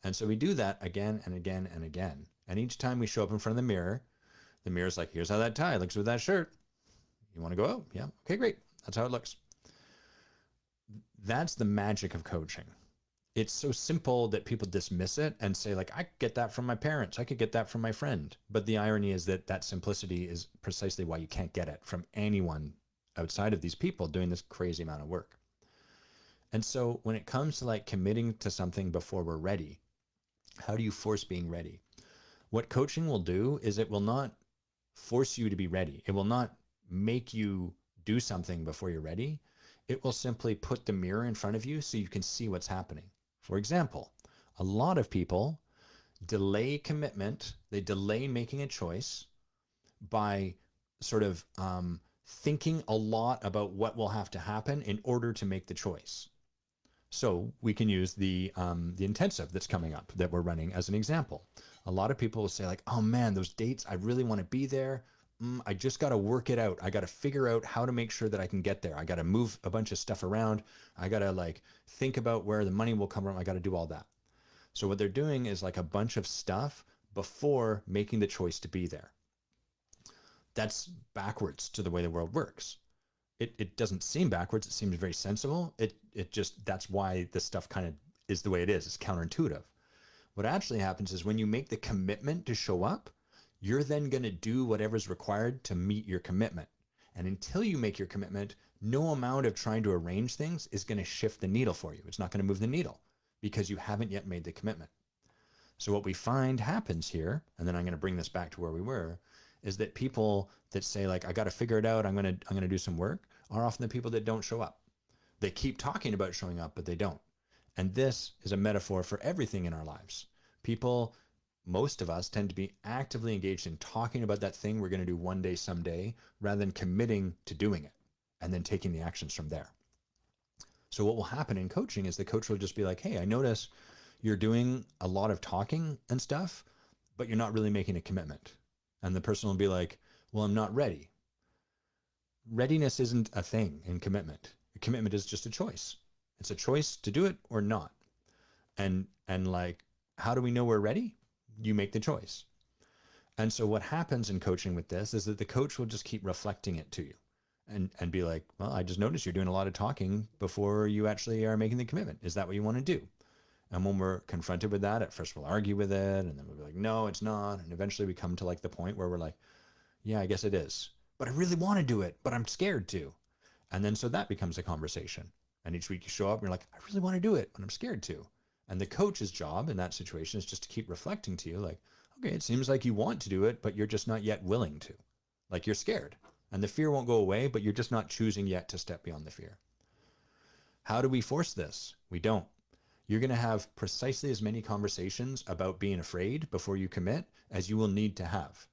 And so we do that again and again and again. And each time we show up in front of the mirror's like, here's how that tie looks with that shirt. You want to go out? Yeah. Okay, great. That's how it looks. That's the magic of coaching. It's so simple that people dismiss it and say like, I could get that from my parents. I could get that from my friend. But the irony is that that simplicity is precisely why you can't get it from anyone outside of these people doing this crazy amount of work. And so when it comes to like committing to something before we're ready, how do you force being ready? What coaching will do is it will not force you to be ready. It will not make you do something before you're ready. It will simply put the mirror in front of you so you can see what's happening. For example, a lot of people delay commitment. They delay making a choice by sort of thinking a lot about what will have to happen in order to make the choice. So we can use the intensive that's coming up that we're running as an example. A lot of people will say like, oh man, those dates, I really want to be there. I just got to work it out. I got to figure out how to make sure that I can get there. I got to move a bunch of stuff around. I got to like think about where the money will come from. I got to do all that. So what they're doing is like a bunch of stuff before making the choice to be there. That's backwards to the way the world works. It doesn't seem backwards. It seems very sensible. It just, that's why this stuff kind of is the way it is. It's counterintuitive. What actually happens is when you make the commitment to show up, you're then going to do whatever's required to meet your commitment. And until you make your commitment, no amount of trying to arrange things is going to shift the needle for you. It's not going to move the needle because you haven't yet made the commitment. So what we find happens here, and then I'm going to bring this back to where we were, is that people that say like, I got to figure it out, I'm going to do some work, are often the people that don't show up. They keep talking about showing up, but they don't. And this is a metaphor for everything in our lives. People, most of us tend to be actively engaged in talking about that thing we're going to do one day, someday, rather than committing to doing it and then taking the actions from there. So what will happen in coaching is the coach will just be like, hey, I notice you're doing a lot of talking and stuff, but you're not really making a commitment. And the person will be like, well, I'm not ready. Readiness isn't a thing in commitment. A commitment is just a choice. It's a choice to do it or not. And like, how do we know we're ready? You make the choice. And so what happens in coaching with this is that the coach will just keep reflecting it to you and be like, well, I just noticed you're doing a lot of talking before you actually are making the commitment. Is that what you want to do? And when we're confronted with that, at first we'll argue with it and then we'll be like, no, it's not. And eventually we come to like the point where we're like, yeah, I guess it is, but I really want to do it, but I'm scared to. And then so that becomes a conversation. And each week you show up and you're like, I really want to do it, but I'm scared to. And the coach's job in that situation is just to keep reflecting to you like, okay, it seems like you want to do it, but you're just not yet willing to. Like you're scared and the fear won't go away, but you're just not choosing yet to step beyond the fear. How do we force this? We don't. You're going to have precisely as many conversations about being afraid before you commit as you will need to have.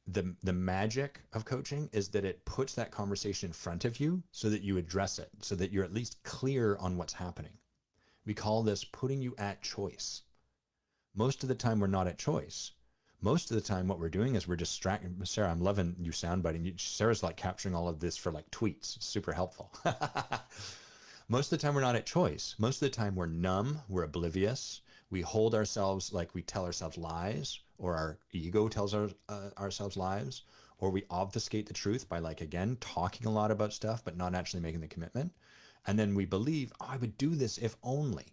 The magic of coaching is that it puts that conversation in front of you so that you address it, so that you're at least clear on what's happening. We call this putting you at choice. Most of the time we're not at choice. Most of the time what we're doing is we're distracting. Sarah, I'm loving you soundbiting. Sarah's like capturing all of this for like tweets. It's super helpful. Most of the time we're not at choice. Most of the time we're numb, we're oblivious. We hold ourselves like we tell ourselves lies, or our ego tells ourselves lies, or we obfuscate the truth by like, again, talking a lot about stuff, but not actually making the commitment. And then we believe, oh, I would do this if only.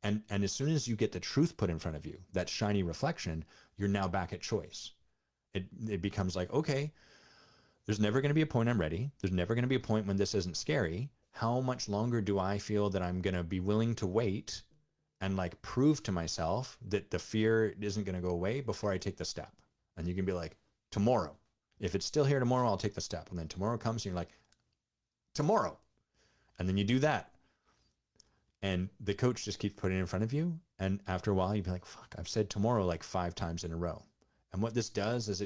And as soon as you get the truth put in front of you, that shiny reflection, you're now back at choice. It becomes like, okay, there's never going to be a point I'm ready. There's never going to be a point when this isn't scary. How much longer do I feel that I'm going to be willing to wait and like prove to myself that the fear isn't going to go away before I take the step? And you can be like, tomorrow. If it's still here tomorrow, I'll take the step. And then tomorrow comes and you're like, tomorrow. And then you do that. And the coach just keeps putting it in front of you. And after a while, you'd be like, fuck, I've said tomorrow like 5 times in a row. And what this does is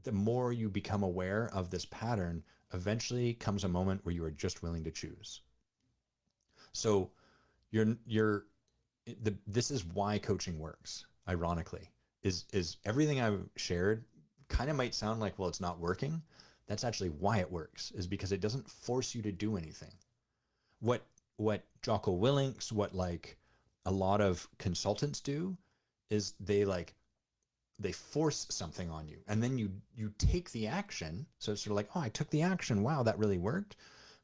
the more you become aware of this pattern, eventually comes a moment where you are just willing to choose. So this is why coaching works, ironically, is everything I've shared kind of might sound like, well, it's not working. That's actually why it works, is because it doesn't force you to do anything. What Jocko Willink's, what like a lot of consultants do is they force something on you, and then you take the action. So it's sort of like, oh, I took the action, wow, that really worked.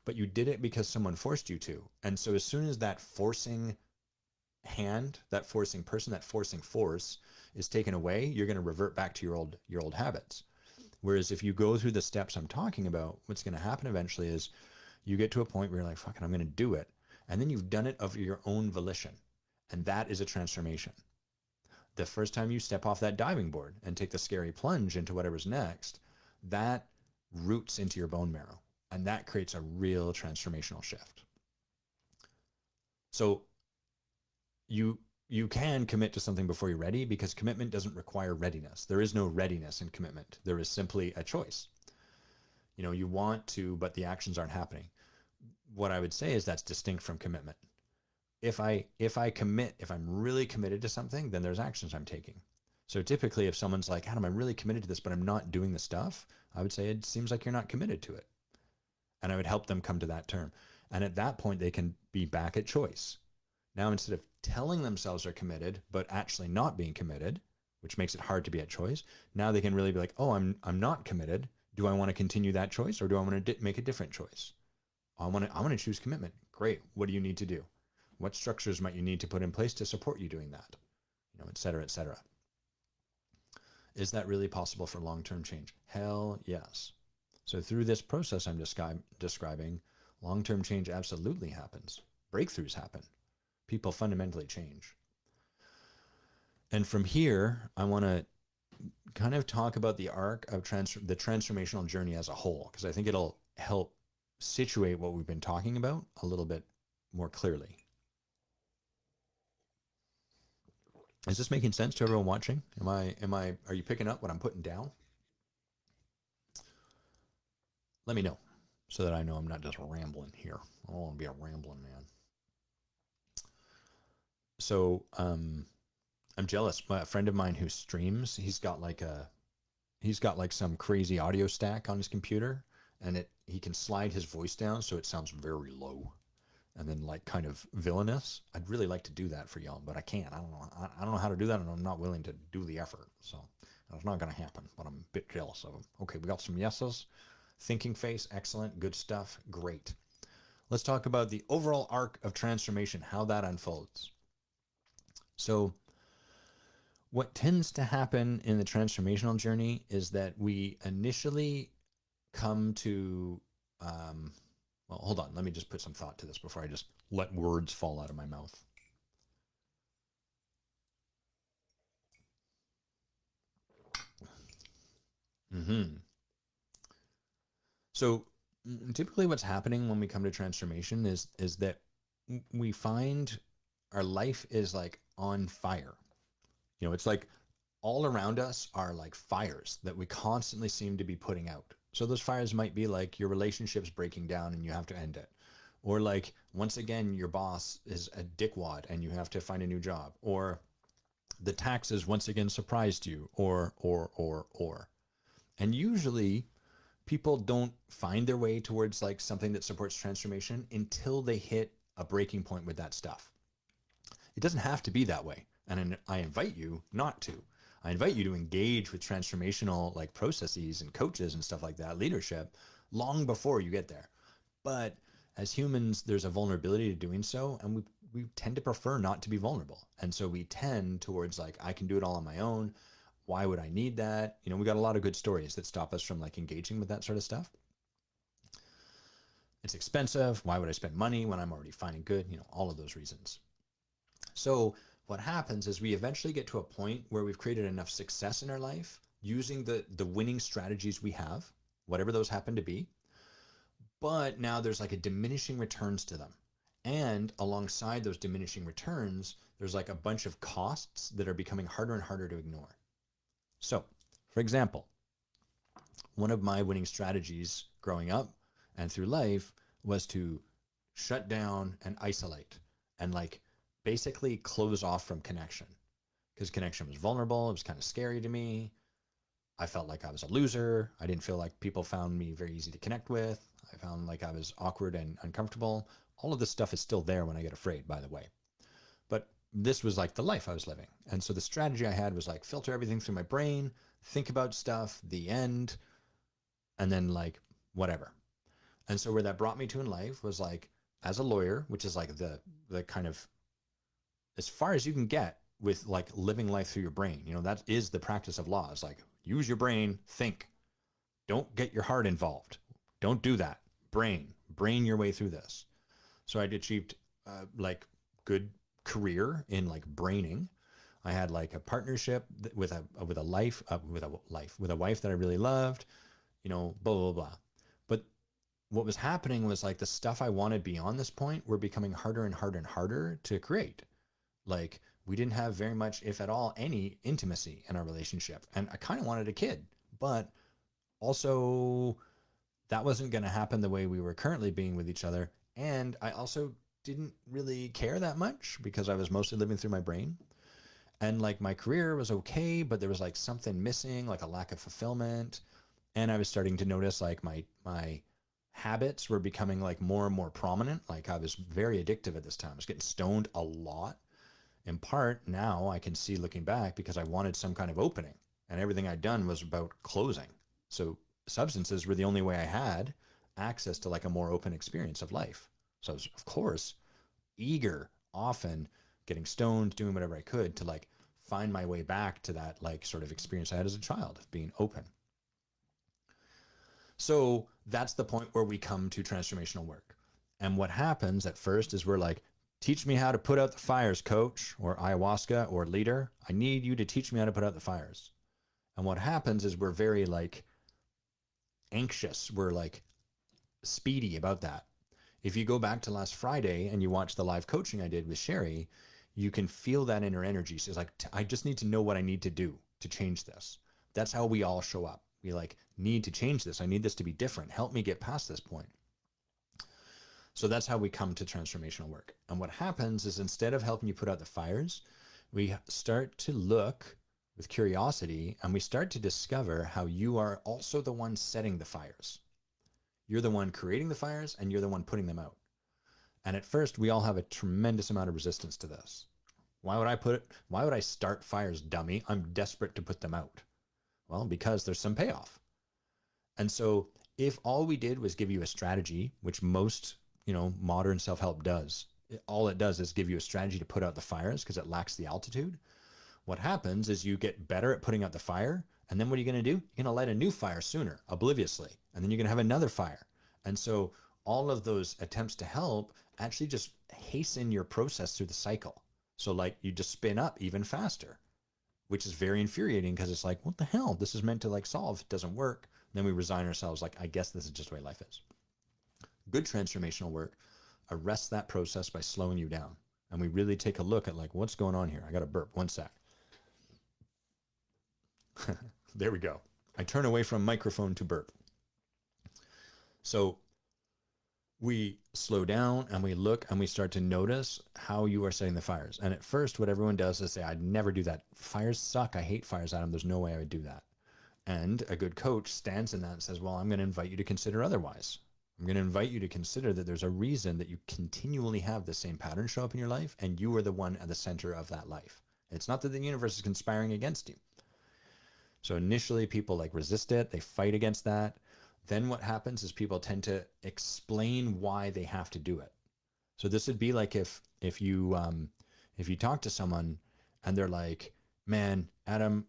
But you did it because someone forced you to. And so as soon as that forcing hand, that forcing person, that forcing force is taken away, you're going to revert back to your old habits. Whereas if you go through the steps I'm talking about, what's going to happen eventually is you get to a point where you're like, fuck it, I'm going to do it. And then you've done it of your own volition. And that is a transformation. The first time you step off that diving board and take the scary plunge into whatever's next, that roots into your bone marrow. And that creates a real transformational shift. So you can commit to something before you're ready, because commitment doesn't require readiness. There is no readiness in commitment. There is simply a choice. You want to, but the actions aren't happening. What I would say is that's distinct from commitment. If I commit, if I'm really committed to something, then there's actions I'm taking. So typically if someone's like, Adam, I'm really committed to this, but I'm not doing the stuff, I would say it seems like you're not committed to it. And I would help them come to that term. And at that point, they can be back at choice. Now, instead of telling themselves they're committed, but actually not being committed, which makes it hard to be at choice, now they can really be like, oh, I'm not committed. Do I want to continue that choice, or do I want to make a different choice? I want to choose commitment. Great. What do you need to do? What structures might you need to put in place to support you doing that? Et cetera, et cetera. Is that really possible for long-term change? Hell yes. So through this process I'm describing, long-term change absolutely happens. Breakthroughs happen. People fundamentally change. And from here, I want to kind of talk about the arc of the transformational journey as a whole, because I think it'll help situate what we've been talking about a little bit more clearly. Is this making sense to everyone watching? Are you picking up what I'm putting down? Let me know so that I know I'm not just rambling here. I don't want to be a rambling man. So I'm jealous. A friend of mine who streams, he's got like some crazy audio stack on his computer, and he can slide his voice down so it sounds very low and then like kind of villainous. I'd really like to do that for y'all, but I can't. I don't know how to do that, and I'm not willing to do the effort. So it's not going to happen, but I'm a bit jealous of him. Okay, we got some yeses. Thinking face, excellent, good stuff, great. Let's talk about the overall arc of transformation, how that unfolds. So what tends to happen in the transformational journey is that we initially come to, well, hold on. Let me just put some thought to this before I just let words fall out of my mouth. So typically what's happening when we come to transformation is that we find our life is like on fire. It's like all around us are like fires that we constantly seem to be putting out. So those fires might be like your relationship's breaking down and you have to end it. Or like, once again, your boss is a dickwad and you have to find a new job. Or the taxes once again surprised you. Or. And usually people don't find their way towards like something that supports transformation until they hit a breaking point with that stuff. It doesn't have to be that way. And I invite you not to. I invite you to engage with transformational like processes and coaches and stuff like that, leadership, long before you get there. But as humans, there's a vulnerability to doing so, and we tend to prefer not to be vulnerable. And so we tend towards like, I can do it all on my own. Why would I need that? We got a lot of good stories that stop us from like engaging with that sort of stuff. It's expensive. Why would I spend money when I'm already fine and good? All of those reasons. So what happens is we eventually get to a point where we've created enough success in our life using the winning strategies we have, whatever those happen to be. But now there's like a diminishing returns to them. And alongside those diminishing returns, there's like a bunch of costs that are becoming harder and harder to ignore. So, for example, one of my winning strategies growing up and through life was to shut down and isolate and like basically close off from connection because connection was vulnerable. It was kind of scary to me. I felt like I was a loser. I didn't feel like people found me very easy to connect with. I found like I was awkward and uncomfortable. All of this stuff is still there when I get afraid, by the way. But this was like the life I was living. And so the strategy I had was like filter everything through my brain, think about stuff, the end, and then like whatever. And so where that brought me to in life was like as a lawyer, which is like the kind of as far as you can get with like living life through your brain. You know, that is the practice of law. It's like use your brain, think. Don't get your heart involved. Don't do that. Brain your way through this. So I'd achieved like good career in like braining. I had like a partnership with a wife that I really loved, you know, blah blah blah. But what was happening was like the stuff I wanted beyond this point were becoming harder and harder and harder to create. Like we didn't have very much, if at all, any intimacy in our relationship. And I kind of wanted a kid, but also that wasn't going to happen the way we were currently being with each other. And I also didn't really care that much because I was mostly living through my brain. And like my career was okay, but there was like something missing, like a lack of fulfillment. And I was starting to notice like my habits were becoming like more and more prominent. Like I was very addictive at this time. I was getting stoned a lot. In part, now I can see looking back because I wanted some kind of opening and everything I'd done was about closing. So substances were the only way I had access to like a more open experience of life. So I was, of course, eager, often getting stoned, doing whatever I could to like find my way back to that like sort of experience I had as a child of being open. So that's the point where we come to transformational work. And what happens at first is we're like, teach me how to put out the fires, coach, or ayahuasca, or leader. I need you to teach me how to put out the fires. And what happens is we're very like anxious. We're like speedy about that. If you go back to last Friday and you watch the live coaching I did with Sherry, you can feel that inner energy. So it's like, I just need to know what I need to do to change this. That's how we all show up. We like need to change this. I need this to be different. Help me get past this point. So that's how we come to transformational work. And what happens is instead of helping you put out the fires, we start to look with curiosity and we start to discover how you are also the one setting the fires. You're the one creating the fires and you're the one putting them out. And at first we all have a tremendous amount of resistance to this. Why would I start fires, dummy? I'm desperate to put them out. Well, because there's some payoff. And so if all we did was give you a strategy, which most, modern self-help does, all it does is give you a strategy to put out the fires because it lacks the altitude. What happens is you get better at putting out the fire. And then what are you going to do? You're going to light a new fire sooner, obliviously. And then you're going to have another fire. And so all of those attempts to help actually just hasten your process through the cycle. So like you just spin up even faster, which is very infuriating because it's like, what the hell? This is meant to like solve. It doesn't work. Then we resign ourselves like, I guess this is just the way life is. Good transformational work arrests that process by slowing you down. And we really take a look at like, what's going on here? I got to burp. One sec. There we go. I turn away from microphone to burp. So we slow down and we look and we start to notice how you are setting the fires. And at first, what everyone does is say, I'd never do that. Fires suck. I hate fires, Adam. There's no way I would do that. And a good coach stands in that and says, well, I'm going to invite you to consider otherwise. I'm going to invite you to consider that there's a reason that you continually have the same pattern show up in your life, and you are the one at the center of that life. It's not that the universe is conspiring against you. So initially people like resist it. They fight against that. Then what happens is people tend to explain why they have to do it. So this would be like if you talk to someone and they're like, man, Adam,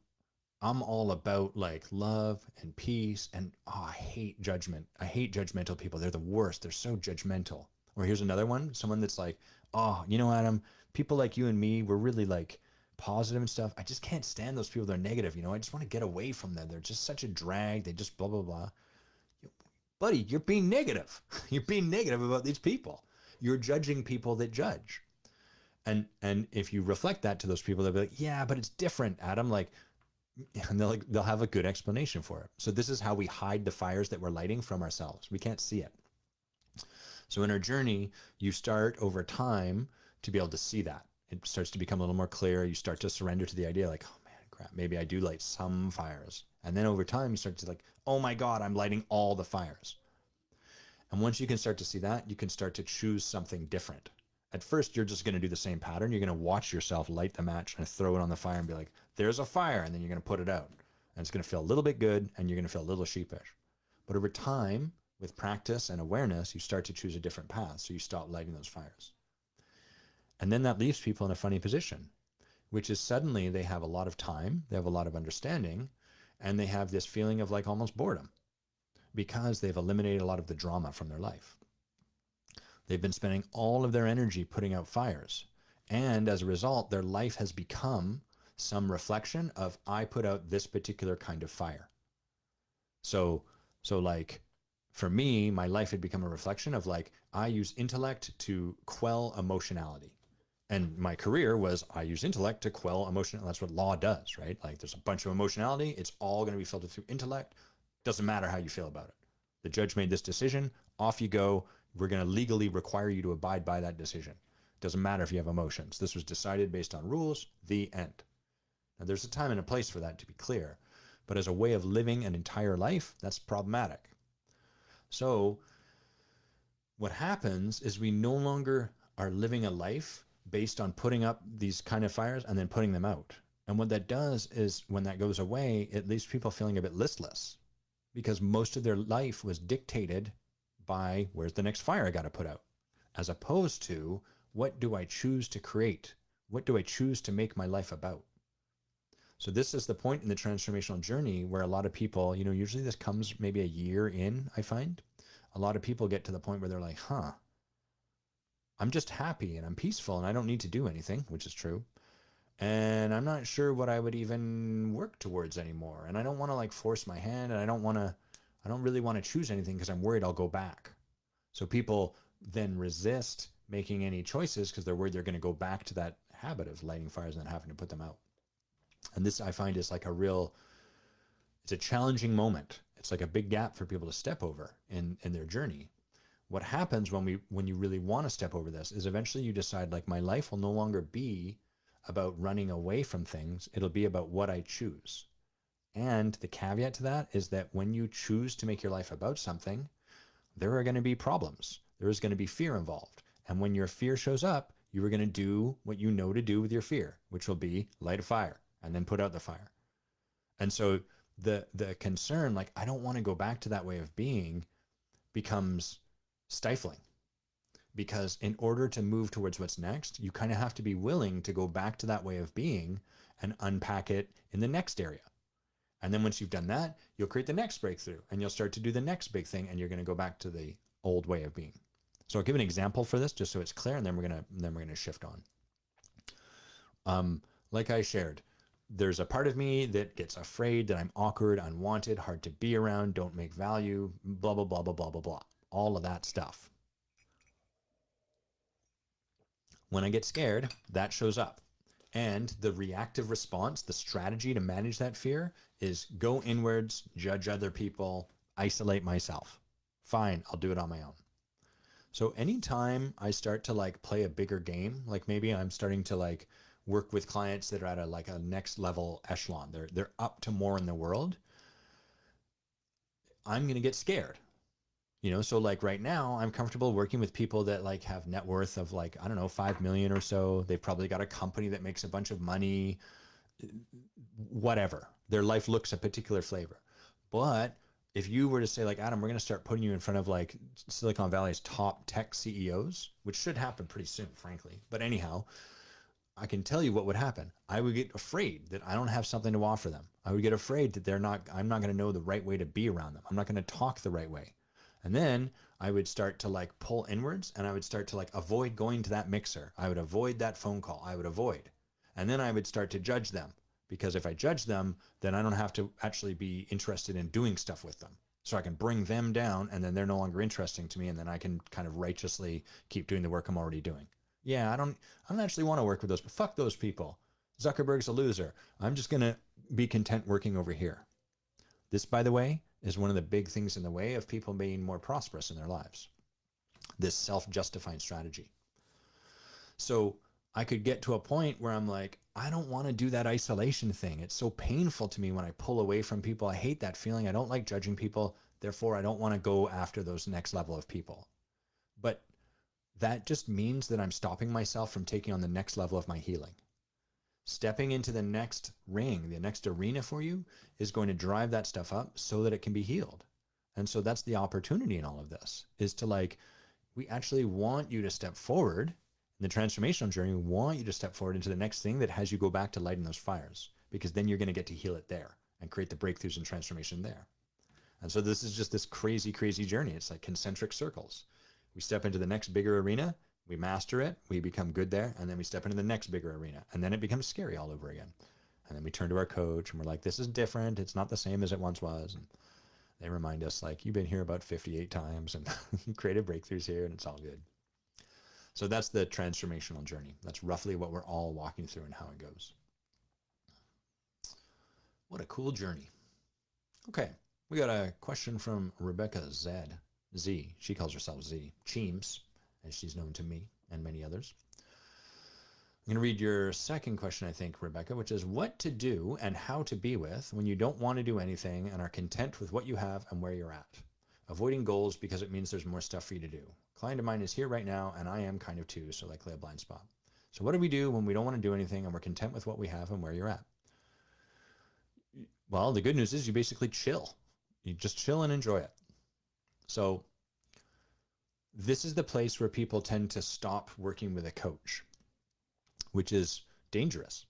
I'm all about like love and peace and I hate judgment. I hate judgmental people. They're the worst. They're so judgmental. Or here's another one, someone that's like, oh, Adam, people like you and me, we're really like positive and stuff. I just can't stand those people. They're negative. I just want to get away from them. They're just such a drag. They just blah, blah, blah. Buddy, you're being negative. You're being negative about these people. You're judging people that judge. And if you reflect that to those people, they'll be like, yeah, but it's different, Adam. Like, And they'll have a good explanation for it. So this is how we hide the fires that we're lighting from ourselves. We can't see it. So in our journey, you start over time to be able to see that. It starts to become a little more clear. You start to surrender to the idea like, oh man, crap, maybe I do light some fires. And then over time, you start to like, oh my God, I'm lighting all the fires. And once you can start to see that, you can start to choose something different. At first, you're just going to do the same pattern. You're going to watch yourself light the match and throw it on the fire and be like, there's a fire. And then you're going to put it out. And it's going to feel a little bit good and you're going to feel a little sheepish. But over time, with practice and awareness, you start to choose a different path. So you stop lighting those fires. And then that leaves people in a funny position, which is suddenly they have a lot of time, they have a lot of understanding, and they have this feeling of like almost boredom because they've eliminated a lot of the drama from their life. They've been spending all of their energy putting out fires. And as a result, their life has become some reflection of, I put out this particular kind of fire. So like, for me, my life had become a reflection of like, I use intellect to quell emotionality. And my career was, I use intellect to quell emotion. That's what law does, right? Like there's a bunch of emotionality. It's all going to be filtered through intellect. Doesn't matter how you feel about it. The judge made this decision. Off you go. We're going to legally require you to abide by that decision. Doesn't matter if you have emotions. This was decided based on rules. The end. Now, there's a time and a place for that, to be clear. But as a way of living an entire life, that's problematic. So what happens is we no longer are living a life based on putting up these kind of fires and then putting them out. And what that does is when that goes away, it leaves people feeling a bit listless because most of their life was dictated by where's the next fire I got to put out, as opposed to what do I choose to create? What do I choose to make my life about? So this is the point in the transformational journey where a lot of people, usually this comes maybe a year in, I find. A lot of people get to the point where they're like, I'm just happy and I'm peaceful and I don't need to do anything, which is true. And I'm not sure what I would even work towards anymore. And I don't want to like force my hand and I don't really want to choose anything because I'm worried I'll go back. So people then resist making any choices because they're worried they're going to go back to that habit of lighting fires and then having to put them out. And this I find is like it's a challenging moment. It's like a big gap for people to step over in their journey. What happens when you really want to step over this is eventually you decide like my life will no longer be about running away from things. It'll be about what I choose. And the caveat to that is that when you choose to make your life about something, there are going to be problems. There is going to be fear involved. And when your fear shows up, you are going to do what you know to do with your fear, which will be light a fire and then put out the fire. And so the concern, like, I don't want to go back to that way of being, becomes stifling. Because in order to move towards what's next, you kind of have to be willing to go back to that way of being and unpack it in the next area. And then once you've done that, you'll create the next breakthrough and you'll start to do the next big thing and you're going to go back to the old way of being. So I'll give an example for this just so it's clear and then we're going to shift on. Like I shared, there's a part of me that gets afraid that I'm awkward, unwanted, hard to be around, don't make value, blah, blah, blah, blah, blah, blah, blah. All of that stuff. When I get scared, that shows up. And the reactive response, the strategy to manage that fear is go inwards, judge other people, isolate myself. Fine, I'll do it on my own. So anytime I start to like play a bigger game, like maybe I'm starting to like work with clients that are at a next level echelon, they're up to more in the world, I'm going to get scared. So like right now I'm comfortable working with people that like have net worth of like, I don't know, 5 million or so. They've probably got a company that makes a bunch of money, whatever. Their life looks a particular flavor. But if you were to say like, Adam, we're going to start putting you in front of like Silicon Valley's top tech CEOs, which should happen pretty soon, frankly. But anyhow, I can tell you what would happen. I would get afraid that I don't have something to offer them. I would get afraid that I'm not going to know the right way to be around them. I'm not going to talk the right way. And then I would start to like pull inwards and I would start to like avoid going to that mixer. I would avoid that phone call. I would avoid. And then I would start to judge them because if I judge them, then I don't have to actually be interested in doing stuff with them. So I can bring them down and then they're no longer interesting to me. And then I can kind of righteously keep doing the work I'm already doing. Yeah, I don't actually want to work with those, but fuck those people. Zuckerberg's a loser. I'm just going to be content working over here. This, by the way, is one of the big things in the way of people being more prosperous in their lives. This self-justifying strategy. So I could get to a point where I'm like, I don't want to do that isolation thing. It's so painful to me when I pull away from people. I hate that feeling. I don't like judging people. Therefore, I don't want to go after those next level of people. But that just means that I'm stopping myself from taking on the next level of my healing. Stepping into the next ring, the next arena for you is going to drive that stuff up so that it can be healed. And so that's the opportunity in all of this, is to like, we actually want you to step forward in the transformational journey. We want you to step forward into the next thing that has you go back to lighting those fires, because then you're going to get to heal it there and create the breakthroughs and transformation there. And so this is just this crazy, crazy journey. It's like concentric circles. We step into the next bigger arena, we master it, we become good there, and then we step into the next bigger arena, and then it becomes scary all over again. And then we turn to our coach and we're like, this is different. It's not the same as it once was. And they remind us, like, you've been here about 58 times and you created breakthroughs here and it's all good. So that's the transformational journey. That's roughly what we're all walking through and how it goes. What a cool journey. Okay, we got a question from Rebecca Z. She calls herself Z. Cheems, as she's known to me and many others. I'm going to read your second question, I think, Rebecca, which is what to do and how to be with when you don't want to do anything and are content with what you have and where you're at. Avoiding goals because it means there's more stuff for you to do. A client of mine is here right now, and I am kind of too, so likely a blind spot. So what do we do when we don't want to do anything and we're content with what we have and where you're at? Well, the good news is you basically chill. You just chill and enjoy it. So this is the place where people tend to stop working with a coach, which is dangerous,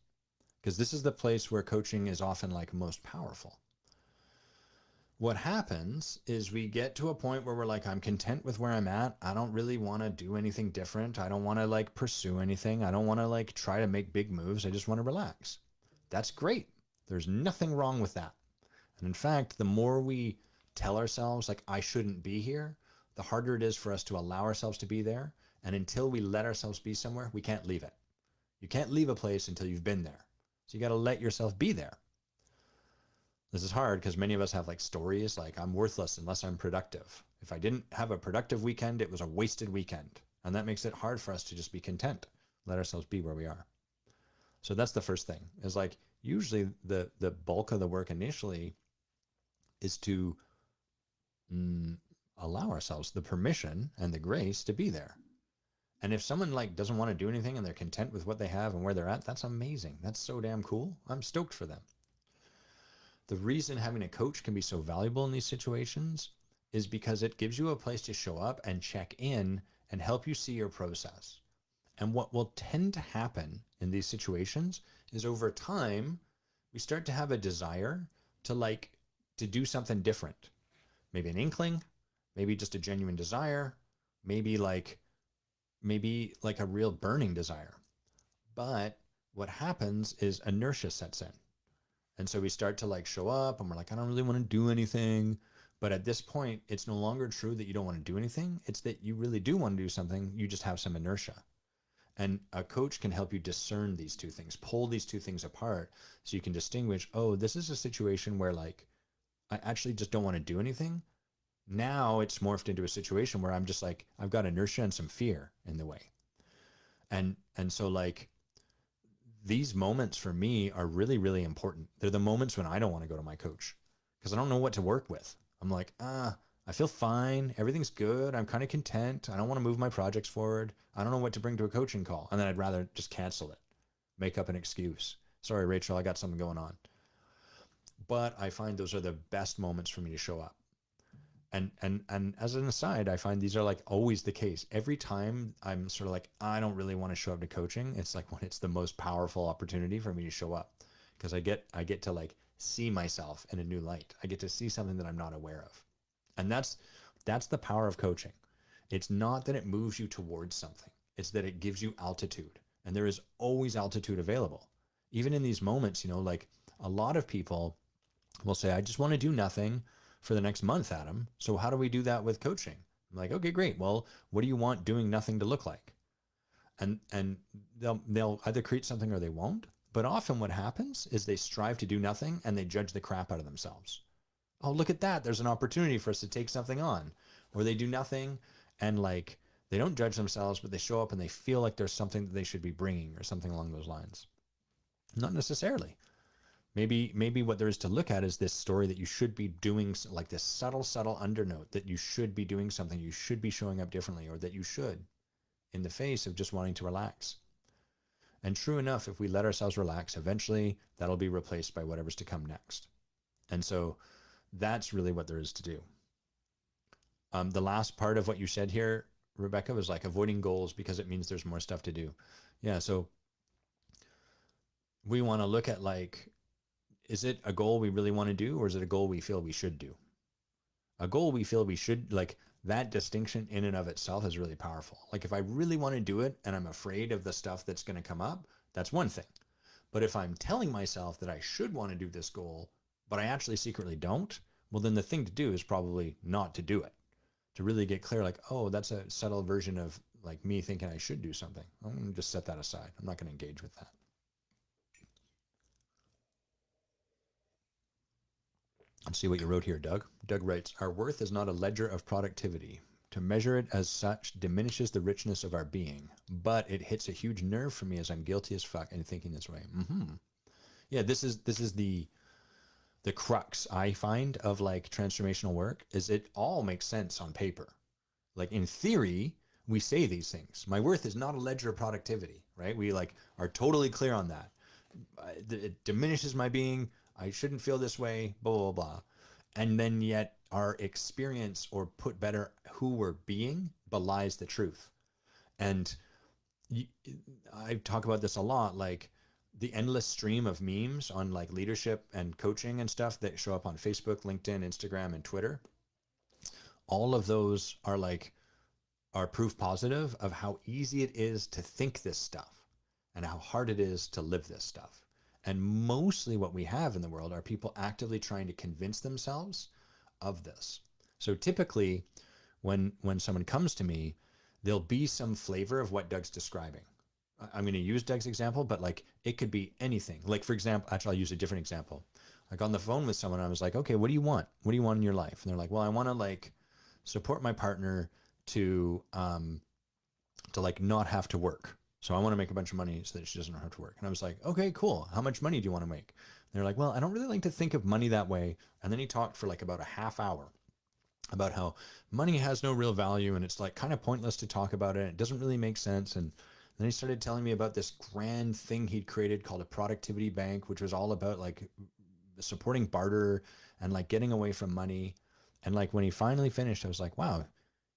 because this is the place where coaching is often like most powerful. What happens is we get to a point where we're like, I'm content with where I'm at. I don't really want to do anything different. I don't want to like pursue anything. I don't want to like try to make big moves. I just want to relax. That's great. There's nothing wrong with that. And in fact, the more we tell ourselves like, I shouldn't be here, the harder it is for us to allow ourselves to be there. And until we let ourselves be somewhere, we can't leave it. You can't leave a place until you've been there. So you got to let yourself be there. This is hard because many of us have like stories like, I'm worthless unless I'm productive. If I didn't have a productive weekend, it was a wasted weekend. And that makes it hard for us to just be content, let ourselves be where we are. So that's the first thing, is like usually the bulk of the work initially is to allow ourselves the permission and the grace to be there. And if someone like doesn't want to do anything and they're content with what they have and where they're at, that's amazing. That's so damn cool. I'm stoked for them. The reason having a coach can be so valuable in these situations is because it gives you a place to show up and check in and help you see your process. And what will tend to happen in these situations is over time, we start to have a desire to do something different. Maybe an inkling, maybe just a genuine desire, maybe like a real burning desire. But what happens is inertia sets in. And so we start to like show up and we're like, I don't really want to do anything. But at this point, it's no longer true that you don't want to do anything. It's that you really do want to do something. You just have some inertia. And a coach can help you discern these two things, pull these two things apart so you can distinguish, oh, this is a situation where like, I actually just don't want to do anything. Now it's morphed into a situation where I'm just like, I've got inertia and some fear in the way. And so like these moments for me are really, really important. They're the moments when I don't want to go to my coach because I don't know what to work with. I'm like, I feel fine. Everything's good. I'm kind of content. I don't want to move my projects forward. I don't know what to bring to a coaching call. And then I'd rather just cancel it, make up an excuse. Sorry, Rachel, I got something going on. But I find those are the best moments for me to show up. And as an aside, I find these are like always the case. Every time I'm sort of like, I don't really want to show up to coaching. It's like when it's the most powerful opportunity for me to show up because I get to like see myself in a new light. I get to see something that I'm not aware of. And that's the power of coaching. It's not that it moves you towards something. It's that it gives you altitude. And there is always altitude available. Even in these moments, like a lot of people will say, I just want to do nothing for the next month, Adam. So how do we do that with coaching? I'm like, okay, great. Well, what do you want doing nothing to look like? And they'll either create something or they won't. But often what happens is they strive to do nothing and they judge the crap out of themselves. Oh, look at that. There's an opportunity for us to take something on. Or they do nothing and like they don't judge themselves, but they show up and they feel like there's something that they should be bringing or something along those lines. Not necessarily. Maybe what there is to look at is this story that you should be doing, like this subtle undernote that you should be doing something, you should be showing up differently, or that you should, in the face of just wanting to relax. And true enough, if we let ourselves relax, eventually that'll be replaced by whatever's to come next. And so that's really what there is to do. The last part of what you said here, Rebecca, was like avoiding goals because it means there's more stuff to do. Yeah, so we want to look at like, is it a goal we really want to do, or is it a goal we feel we should do? A goal we feel we should, like that distinction in and of itself is really powerful. Like if I really want to do it and I'm afraid of the stuff that's going to come up, that's one thing. But if I'm telling myself that I should want to do this goal, but I actually secretly don't, well, then the thing to do is probably not to do it. To really get clear, like, oh, that's a subtle version of like me thinking I should do something. I'm going to just set that aside. I'm not going to engage with that. Let's see what you wrote here, Doug. Doug writes, our worth is not a ledger of productivity. To measure it as such diminishes the richness of our being, but it hits a huge nerve for me as I'm guilty as fuck in thinking this way. Yeah, this is the crux I find of like transformational work is it all makes sense on paper. Like in theory, we say these things. My worth is not a ledger of productivity, right? We like are totally clear on that. It diminishes my being. I shouldn't feel this way, blah, blah, blah. And then yet our experience, or put better, who we're being, belies the truth. And I talk about this a lot, like the endless stream of memes on like leadership and coaching and stuff that show up on Facebook, LinkedIn, Instagram, and Twitter. All of those are like, are proof positive of how easy it is to think this stuff and how hard it is to live this stuff. And mostly what we have in the world are people actively trying to convince themselves of this. So typically when someone comes to me, there'll be some flavor of what Doug's describing. I'm going to use Doug's example, but like it could be anything. Like for example, actually I'll use a different example. Like on the phone with someone, I was like, okay, what do you want? What do you want in your life? And they're like, well, I want to like support my partner to like not have to work. So I want to make a bunch of money so that she doesn't have to work. And I was like, okay, cool. How much money do you want to make? And they're like, well, I don't really like to think of money that way. And then he talked for like about a half hour about how money has no real value and it's like kind of pointless to talk about it. It doesn't really make sense. And then he started telling me about this grand thing he'd created called a productivity bank, which was all about like supporting barter and like getting away from money. And like when he finally finished, I was like, wow,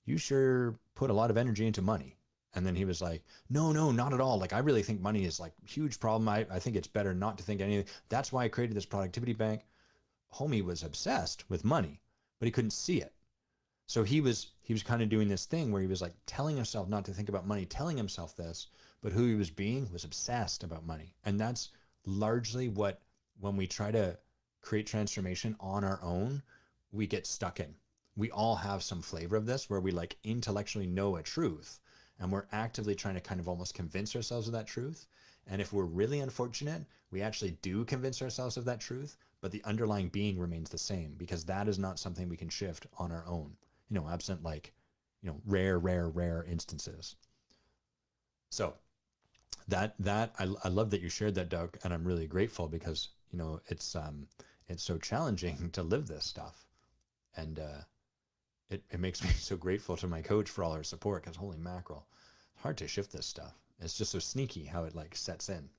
you sure put a lot of energy into money. And then he was like, no, not at all. Like, I really think money is like a huge problem. I think it's better not to think anything. That's why I created this productivity bank. Homie was obsessed with money, but he couldn't see it. So he was kind of doing this thing where he was like telling himself not to think about money, telling himself this, but who he was being was obsessed about money. And that's largely what, when we try to create transformation on our own, we get stuck in. We all have some flavor of this where we like intellectually know a truth and we're actively trying to kind of almost convince ourselves of that truth. And if we're really unfortunate, we actually do convince ourselves of that truth, but the underlying being remains the same because that is not something we can shift on our own, you know, absent like, you know, rare instances. So that I love that you shared that, Doug, and I'm really grateful because, you know, it's so challenging to live this stuff. And it makes me so grateful to my coach for all her support because holy mackerel, it's hard to shift this stuff. It's just so sneaky how it like sets in.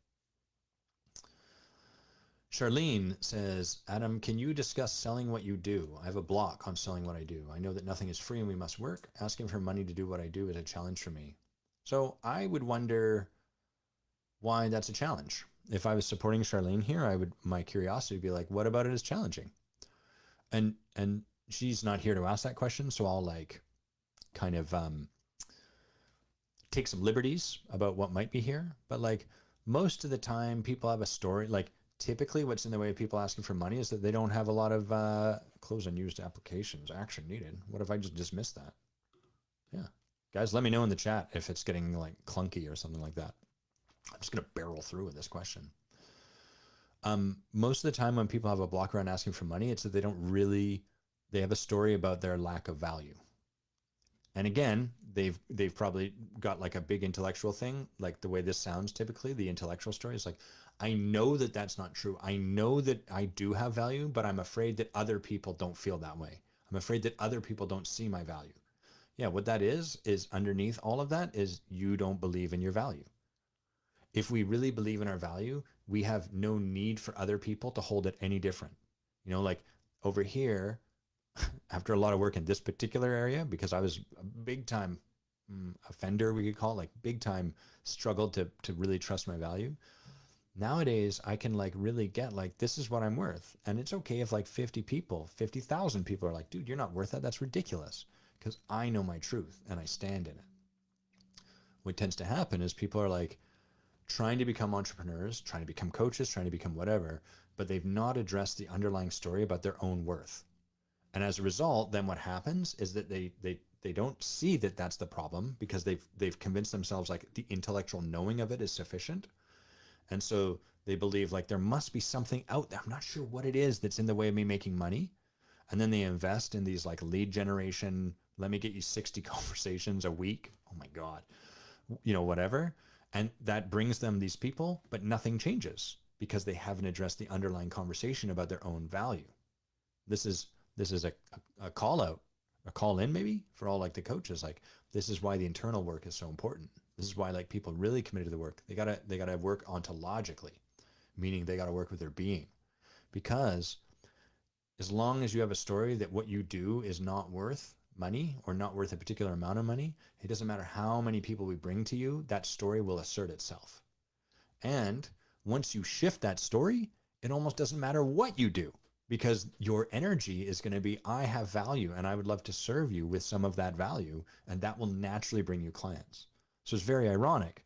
Charlene says, Adam, can you discuss selling what you do? I have a block on selling what I do. I know that nothing is free and we must work. Asking for money to do what I do is a challenge for me. So I would wonder why that's a challenge. If I was supporting Charlene here, my curiosity would be like, what about it is challenging? And she's not here to ask that question, so I'll like kind of take some liberties about what might be here. But like most of the time people have a story. Like typically what's in the way of people asking for money is that they don't have a lot of close unused applications, action needed. What if I just dismiss that? Yeah. Guys, let me know in the chat if it's getting like clunky or something like that. I'm just going to barrel through with this question. Most of the time when people have a block around asking for money, it's that they have a story about their lack of value. And again, they've probably got like a big intellectual thing, like the way this sounds typically, the intellectual story is like, I know that that's not true. I know that I do have value, but I'm afraid that other people don't feel that way. I'm afraid that other people don't see my value. Yeah, what that is underneath all of that is you don't believe in your value. If we really believe in our value, we have no need for other people to hold it any different. You know, like over here, after a lot of work in this particular area, because I was a big time offender, we could call it, like big time struggled to really trust my value. Nowadays, I can like really get like, this is what I'm worth. And it's okay if like 50 people, 50,000 people are like, dude, you're not worth that. That's ridiculous. Because I know my truth and I stand in it. What tends to happen is people are like trying to become entrepreneurs, trying to become coaches, trying to become whatever, but they've not addressed the underlying story about their own worth. And as a result, then what happens is that they don't see that that's the problem because they've convinced themselves like the intellectual knowing of it is sufficient. And so they believe like there must be something out there. I'm not sure what it is that's in the way of me making money. And then they invest in these like lead generation, let me get you 60 conversations a week. Oh my God, you know, whatever. And that brings them these people, but nothing changes because they haven't addressed the underlying conversation about their own value. This is a call out, a call in maybe for all like the coaches. Like this is why the internal work is so important. This is why like people really committed to the work. They gotta work ontologically, meaning they gotta work with their being. Because as long as you have a story that what you do is not worth money or not worth a particular amount of money, it doesn't matter how many people we bring to you, that story will assert itself. And once you shift that story, it almost doesn't matter what you do because your energy is going to be, I have value and I would love to serve you with some of that value. And that will naturally bring you clients. So it's very ironic.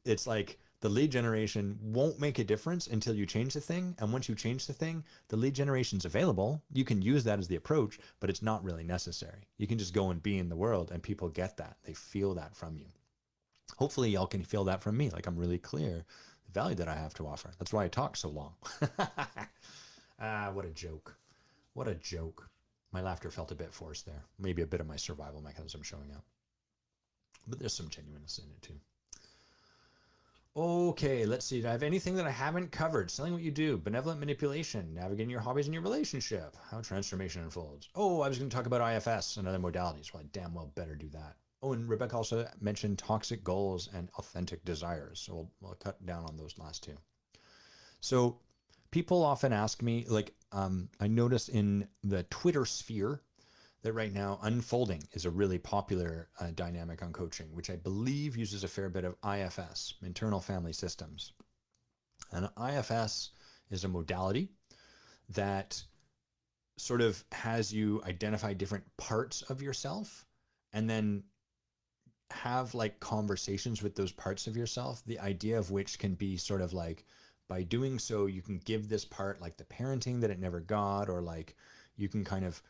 It's like the lead generation won't make a difference until you change the thing. And once you change the thing, the lead generation is available. You can use that as the approach, but it's not really necessary. You can just go and be in the world and people get that. They feel that from you. Hopefully y'all can feel that from me. Like I'm really clear the value that I have to offer. That's why I talk so long. What a joke. What a joke. My laughter felt a bit forced there. Maybe a bit of my survival mechanism showing up. But there's some genuineness in it too. Okay, let's see. Do I have anything that I haven't covered? Selling what you do, benevolent manipulation, navigating your hobbies in your relationship, how transformation unfolds. Oh, I was going to talk about IFS and other modalities. Well, I damn well better do that. Oh, and Rebecca also mentioned toxic goals and authentic desires. So we'll cut down on those last two. So people often ask me, like, I notice in the Twitter sphere that right now unfolding is a really popular dynamic on coaching, which I believe uses a fair bit of IFS, internal family systems. And IFS is a modality that sort of has you identify different parts of yourself and then have like conversations with those parts of yourself, the idea of which can be sort of like, by doing so, you can give this part like the parenting that it never got, or like you can kind of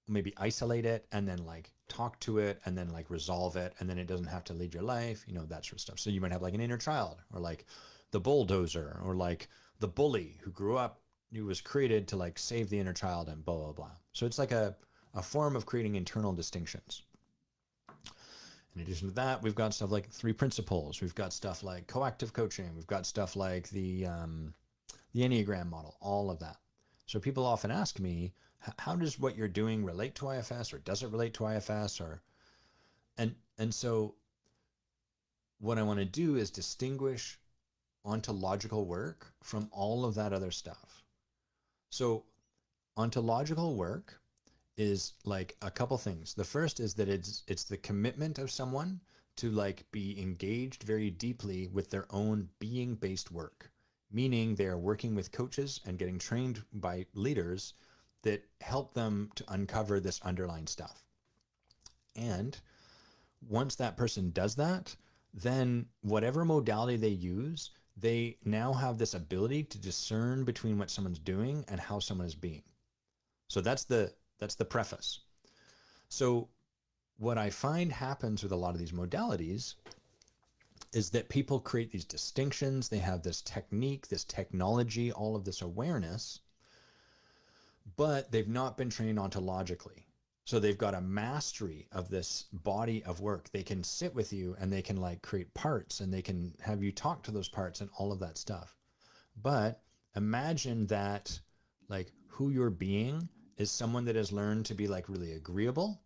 maybe isolate it and then like talk to it and then like resolve it. And then it doesn't have to lead your life, you know, that sort of stuff. So you might have like an inner child or like the bulldozer or like the bully who grew up, who was created to like save the inner child and blah, blah, blah. So it's like a form of creating internal distinctions. In addition to that, we've got stuff like 3 principles. We've got stuff like coactive coaching. We've got stuff like the Enneagram model, all of that. So people often ask me, how does what you're doing relate to IFS, or does it relate to IFS? And so what I want to do is distinguish ontological work from all of that other stuff. So ontological work is like a couple things. The first is that it's the commitment of someone to like be engaged very deeply with their own being-based work, meaning they are working with coaches and getting trained by leaders that help them to uncover this underlying stuff. And once that person does that, then whatever modality they use, they now have this ability to discern between what someone's doing and how someone is being. So that's the preface. So what I find happens with a lot of these modalities is that people create these distinctions. They have this technique, this technology, all of this awareness, but they've not been trained ontologically. So they've got a mastery of this body of work. They can sit with you and they can like create parts and they can have you talk to those parts and all of that stuff. But imagine that like who you're being is someone that has learned to be like really agreeable,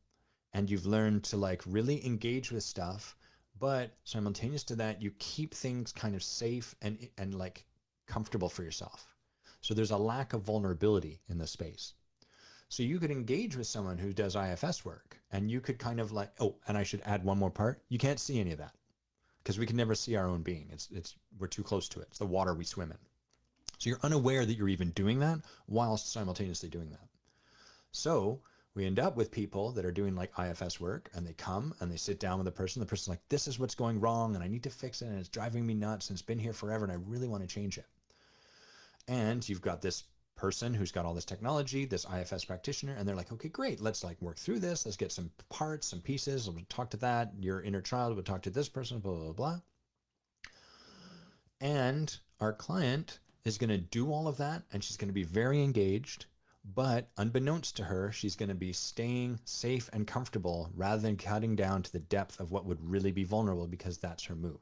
and you've learned to like really engage with stuff, but simultaneous to that, you keep things kind of safe and like comfortable for yourself. So there's a lack of vulnerability in the space. So you could engage with someone who does IFS work, and you could kind of like, oh, and I should add one more part. You can't see any of that because we can never see our own being. We're too close to it. It's the water we swim in. So you're unaware that you're even doing that whilst simultaneously doing that. So we end up with people that are doing like IFS work, and they come and they sit down with the person. The person's like, this is what's going wrong and I need to fix it and it's driving me nuts and it's been here forever and I really want to change it. And you've got this person who's got all this technology, this IFS practitioner, and they're like, okay, great, let's like work through this. Let's get some parts, some pieces. We'll talk to that. Your inner child would talk to this person, blah, blah, blah. And our client is going to do all of that, and she's going to be very engaged. But unbeknownst to her, she's going to be staying safe and comfortable rather than cutting down to the depth of what would really be vulnerable, because that's her move.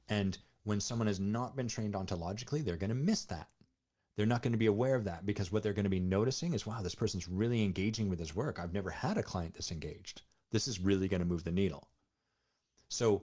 And when someone has not been trained ontologically, they're going to miss that. They're not going to be aware of that, because what they're going to be noticing is, wow, this person's really engaging with his work. I've never had a client this engaged. This is really going to move the needle. So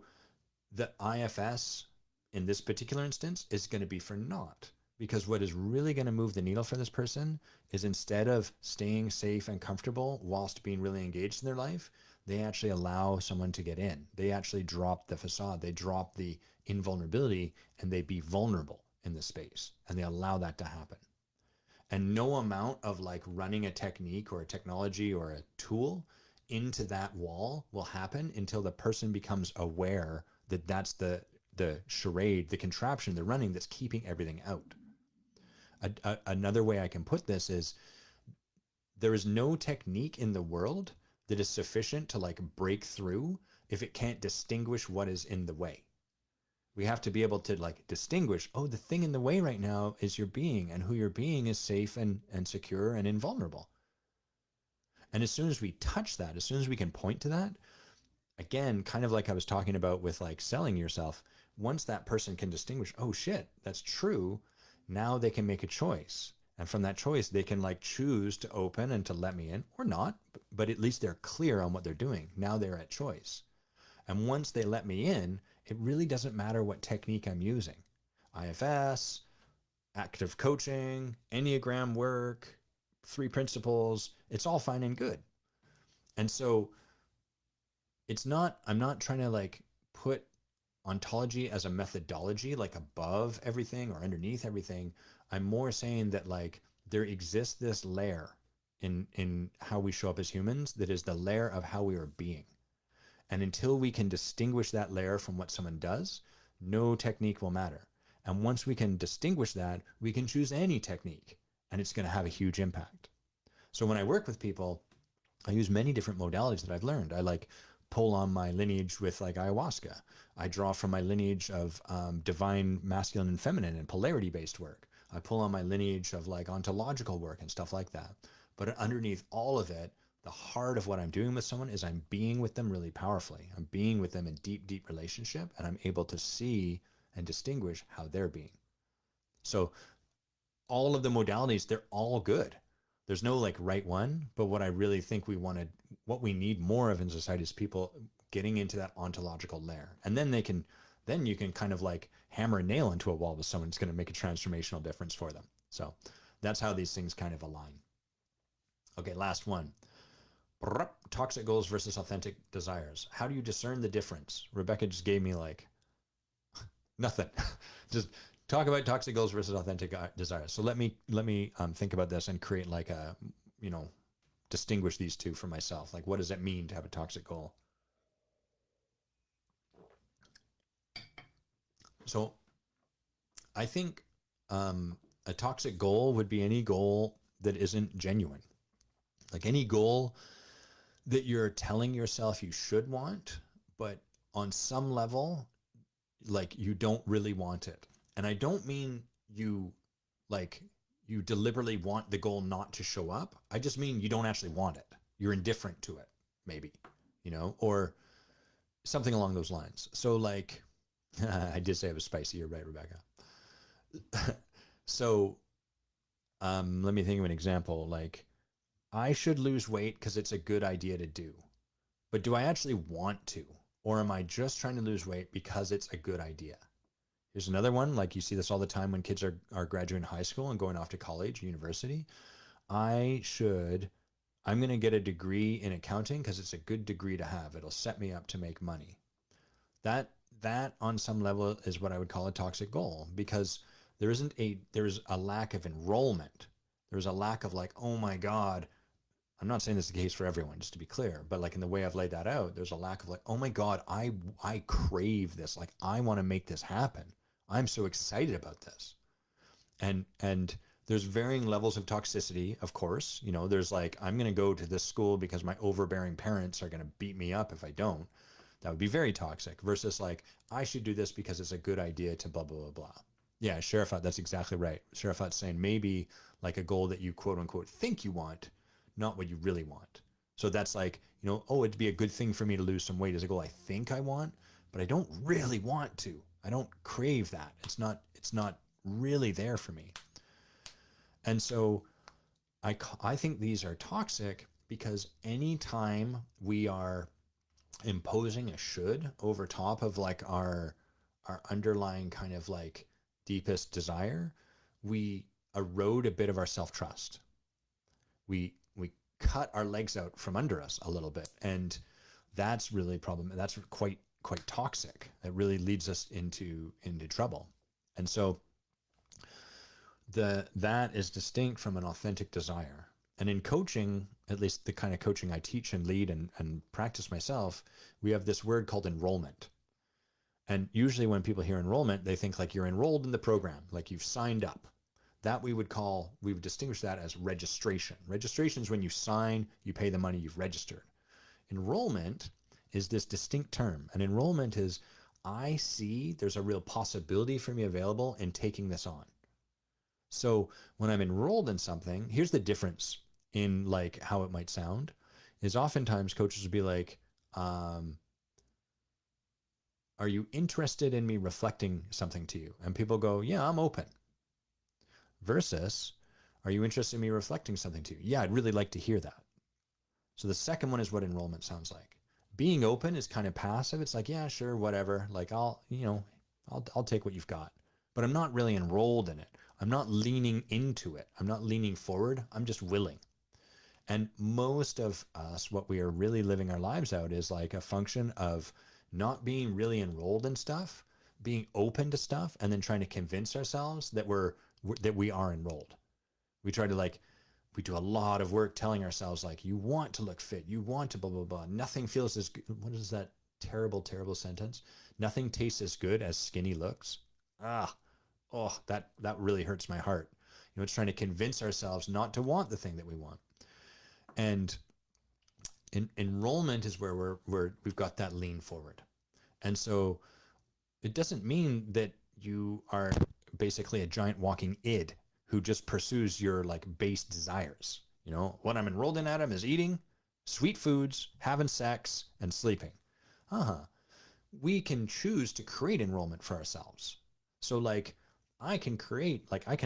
the IFS in this particular instance is going to be for naught, because what is really going to move the needle for this person is, instead of staying safe and comfortable whilst being really engaged in their life, they actually allow someone to get in. They actually drop the facade. They drop the invulnerability and they be vulnerable in the space, and they allow that to happen. And no amount of like running a technique or a technology or a tool into that wall will happen until the person becomes aware that that's the charade, the contraption they're running that's keeping everything out. Another way I can put this is, there is no technique in the world that is sufficient to like break through if it can't distinguish what is in the way. We have to be able to like distinguish, oh, the thing in the way right now is your being, and who your being is safe and secure and invulnerable. And as soon as we touch that, as soon as we can point to that, again, kind of like I was talking about with like selling yourself, once that person can distinguish, oh shit, that's true, now they can make a choice. And from that choice, they can like choose to open and to let me in or not, but at least they're clear on what they're doing. Now they're at choice. And once they let me in, it really doesn't matter what technique I'm using. IFS, active coaching, Enneagram work, 3 principles, it's all fine and good. And so I'm not trying to like put ontology as a methodology, like above everything or underneath everything. I'm more saying that like there exists this layer in how we show up as humans that is the layer of how we are being. And until we can distinguish that layer from what someone does, no technique will matter. And once we can distinguish that, we can choose any technique, and it's going to have a huge impact. So when I work with people, I use many different modalities that I've learned. I like pull on my lineage with like ayahuasca. I draw from my lineage of divine masculine and feminine and polarity based work. I pull on my lineage of like ontological work and stuff like that. But underneath all of it, the heart of what I'm doing with someone is I'm being with them really powerfully. I'm being with them in deep, deep relationship, and I'm able to see and distinguish how they're being. So all of the modalities, they're all good. There's no like right one, but what I really think what we need more of in society is people getting into that ontological layer. And then you can kind of like hammer a nail into a wall with someone. It's going to make a transformational difference for them. So that's how these things kind of align. Okay, last one. Toxic goals versus authentic desires. How do you discern the difference? Rebecca just gave me like nothing. Just talk about toxic goals versus authentic desires. So let me think about this and create like a, distinguish these two for myself. Like, what does it mean to have a toxic goal? So I think a toxic goal would be any goal that isn't genuine. Like any goal that you're telling yourself you should want, but on some level like you don't really want it. And I don't mean you like you deliberately want the goal not to show up. I just mean you don't actually want it. You're indifferent to it, maybe, or something along those lines. So like, I did say it was spicy. You're right, Rebecca. So let me think of an example. Like, I should lose weight because it's a good idea to do. But do I actually want to? Or am I just trying to lose weight because it's a good idea? Here's another one. Like, you see this all the time when kids are graduating high school and going off to college, university. I'm going to get a degree in accounting because it's a good degree to have. It'll set me up to make money. That on some level is what I would call a toxic goal, because there's a lack of enrollment. There's a lack of like, oh my God, I'm not saying this is the case for everyone, just to be clear, but like in the way I've laid that out, there's a lack of like, oh my God, I crave this. Like, I want to make this happen. I'm so excited about this. And there's varying levels of toxicity, of course. There's like, I'm going to go to this school because my overbearing parents are going to beat me up if I don't. That would be very toxic, versus like, I should do this because it's a good idea to blah, blah, blah, blah. Yeah, Sharafat, that's exactly right. Sharafat's saying maybe like a goal that you quote unquote think you want, not what you really want. So that's like, oh, it'd be a good thing for me to lose some weight is a goal I think I want, but I don't really want to. I don't crave that. It's not really there for me. And so I think these are toxic because anytime we are imposing a should over top of like our underlying kind of like deepest desire, we erode a bit of our self-trust. We cut our legs out from under us a little bit, and that's really a problem. That's quite toxic. That really leads us into trouble. And so that is distinct from an authentic desire. And in coaching, at least the kind of coaching I teach and lead and practice myself, we have this word called enrollment. And usually when people hear enrollment, they think like you're enrolled in the program, like you've signed up. That we would distinguish that as registration. Registration is when you sign, you pay the money, you've registered. Enrollment is this distinct term. And enrollment is, I see there's a real possibility for me available in taking this on. So when I'm enrolled in something, here's the difference in like how it might sound, is oftentimes coaches will be like, are you interested in me reflecting something to you? And people go, yeah, I'm open. Versus, are you interested in me reflecting something to you? Yeah, I'd really like to hear that. So the second one is what enrollment sounds like. Being open is kind of passive. It's like, yeah, sure, whatever. Like I'll take what you've got, but I'm not really enrolled in it. I'm not leaning into it. I'm not leaning forward. I'm just willing. And most of us, what we are really living our lives out is like a function of not being really enrolled in stuff, being open to stuff, and then trying to convince ourselves that we are enrolled. We try to we do a lot of work telling ourselves like, you want to look fit, you want to blah, blah, blah. Nothing feels as good. What is that terrible, terrible sentence? Nothing tastes as good as skinny looks. Oh, that really hurts my heart. It's trying to convince ourselves not to want the thing that we want. And enrollment is where we've got that lean forward. And so it doesn't mean that you are basically a giant walking id who just pursues your like base desires. What I'm enrolled in, Adam, is eating sweet foods, having sex, and sleeping. We can choose to create enrollment for ourselves. So like I can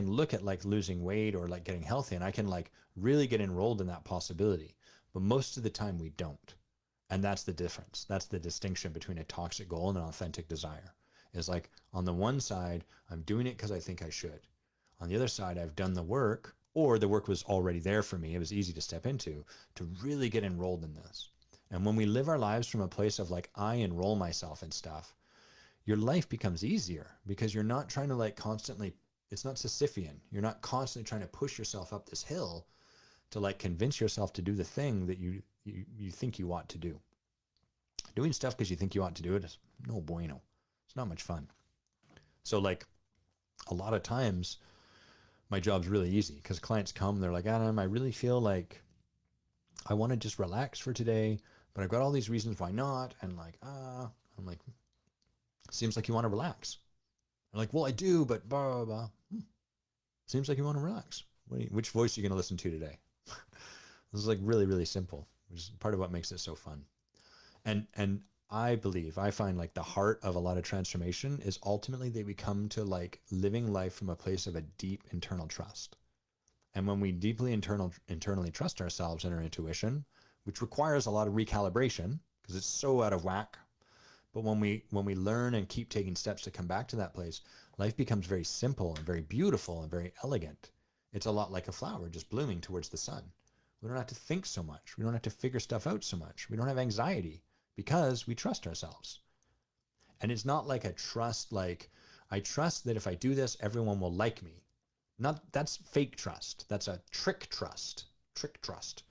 look at like losing weight or like getting healthy, and I can like really get enrolled in that possibility. But most of the time we don't. And that's the difference. That's the distinction between a toxic goal and an authentic desire. Is like on the one side, I'm doing it because I think I should. On the other side, I've done the work, or the work was already there for me. It was easy to step into to really get enrolled in this. And when we live our lives from a place of like, I enroll myself in stuff, your life becomes easier because you're not trying to like constantly, it's not Sisyphean. You're not constantly trying to push yourself up this hill to like convince yourself to do the thing that you think you ought to do. Doing stuff because you think you ought to do it is no bueno. It's not much fun. So like a lot of times my job's really easy because clients come, they're like, Adam, I really feel like I want to just relax for today, but I've got all these reasons why not. And like, I'm like, Seems like you want to relax. They're like, well, I do, but blah, blah, blah. Seems like you want to relax. Which voice are you going to listen to today? This is like really, really simple, which is part of what makes it so fun. And I find like the heart of a lot of transformation is ultimately that we come to like living life from a place of a deep internal trust. And when we deeply internally trust ourselves and our intuition, which requires a lot of recalibration because it's so out of whack, but when we learn and keep taking steps to come back to that place, life becomes very simple and very beautiful and very elegant. It's a lot like a flower just blooming towards the sun. We don't have to think so much. We don't have to figure stuff out so much. We don't have anxiety because we trust ourselves. And it's not like a trust like, I trust that if I do this, everyone will like me. Not, that's fake trust. That's a trick trust. Trick trust.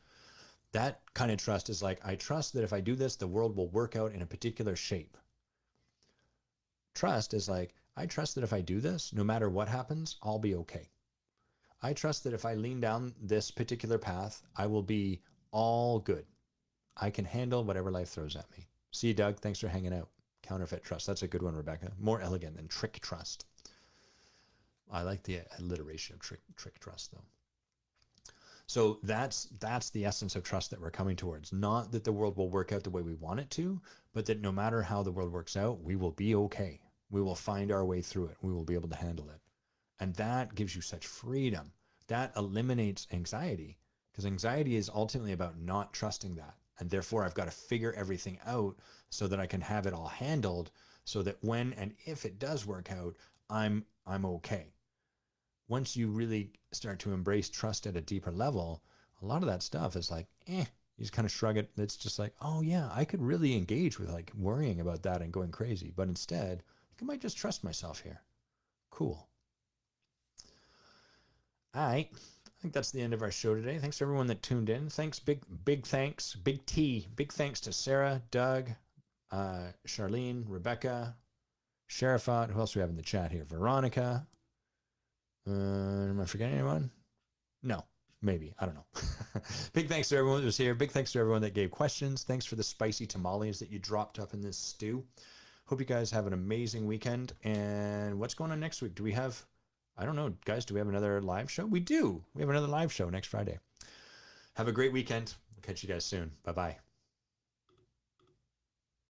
That kind of trust is like, I trust that if I do this, the world will work out in a particular shape. Trust is like, I trust that if I do this, no matter what happens, I'll be okay. I trust that if I lean down this particular path, I will be all good. I can handle whatever life throws at me. See you, Doug. Thanks for hanging out. Counterfeit trust. That's a good one, Rebecca. More elegant than trick trust. I like the alliteration of trick trust, though. So that's the essence of trust that we're coming towards. Not that the world will work out the way we want it to, but that no matter how the world works out, we will be okay. We will find our way through it. We will be able to handle it. And that gives you such freedom. That eliminates anxiety, because anxiety is ultimately about not trusting that. And therefore, I've got to figure everything out so that I can have it all handled so that when and if it does work out, I'm okay. Once you really start to embrace trust at a deeper level, a lot of that stuff is like, you just kind of shrug it. It's just like, oh yeah, I could really engage with like worrying about that and going crazy. But instead, I might just trust myself here. Cool. All right. I think that's the end of our show today. Thanks to everyone that tuned in. Thanks, big thanks, big thanks to Sarah, Doug, Charlene, Rebecca, Sharifat. Who else do we have in the chat here? Veronica. Am I forgetting anyone? No, maybe. I don't know. Big thanks to everyone that was here. Big thanks to everyone that gave questions. Thanks for the spicy tamales that you dropped up in this stew. Hope you guys have an amazing weekend. And what's going on next week? Do we have, I don't know, guys, do we have another live show? We do. We have another live show next Friday. Have a great weekend. We'll catch you guys soon. Bye-bye.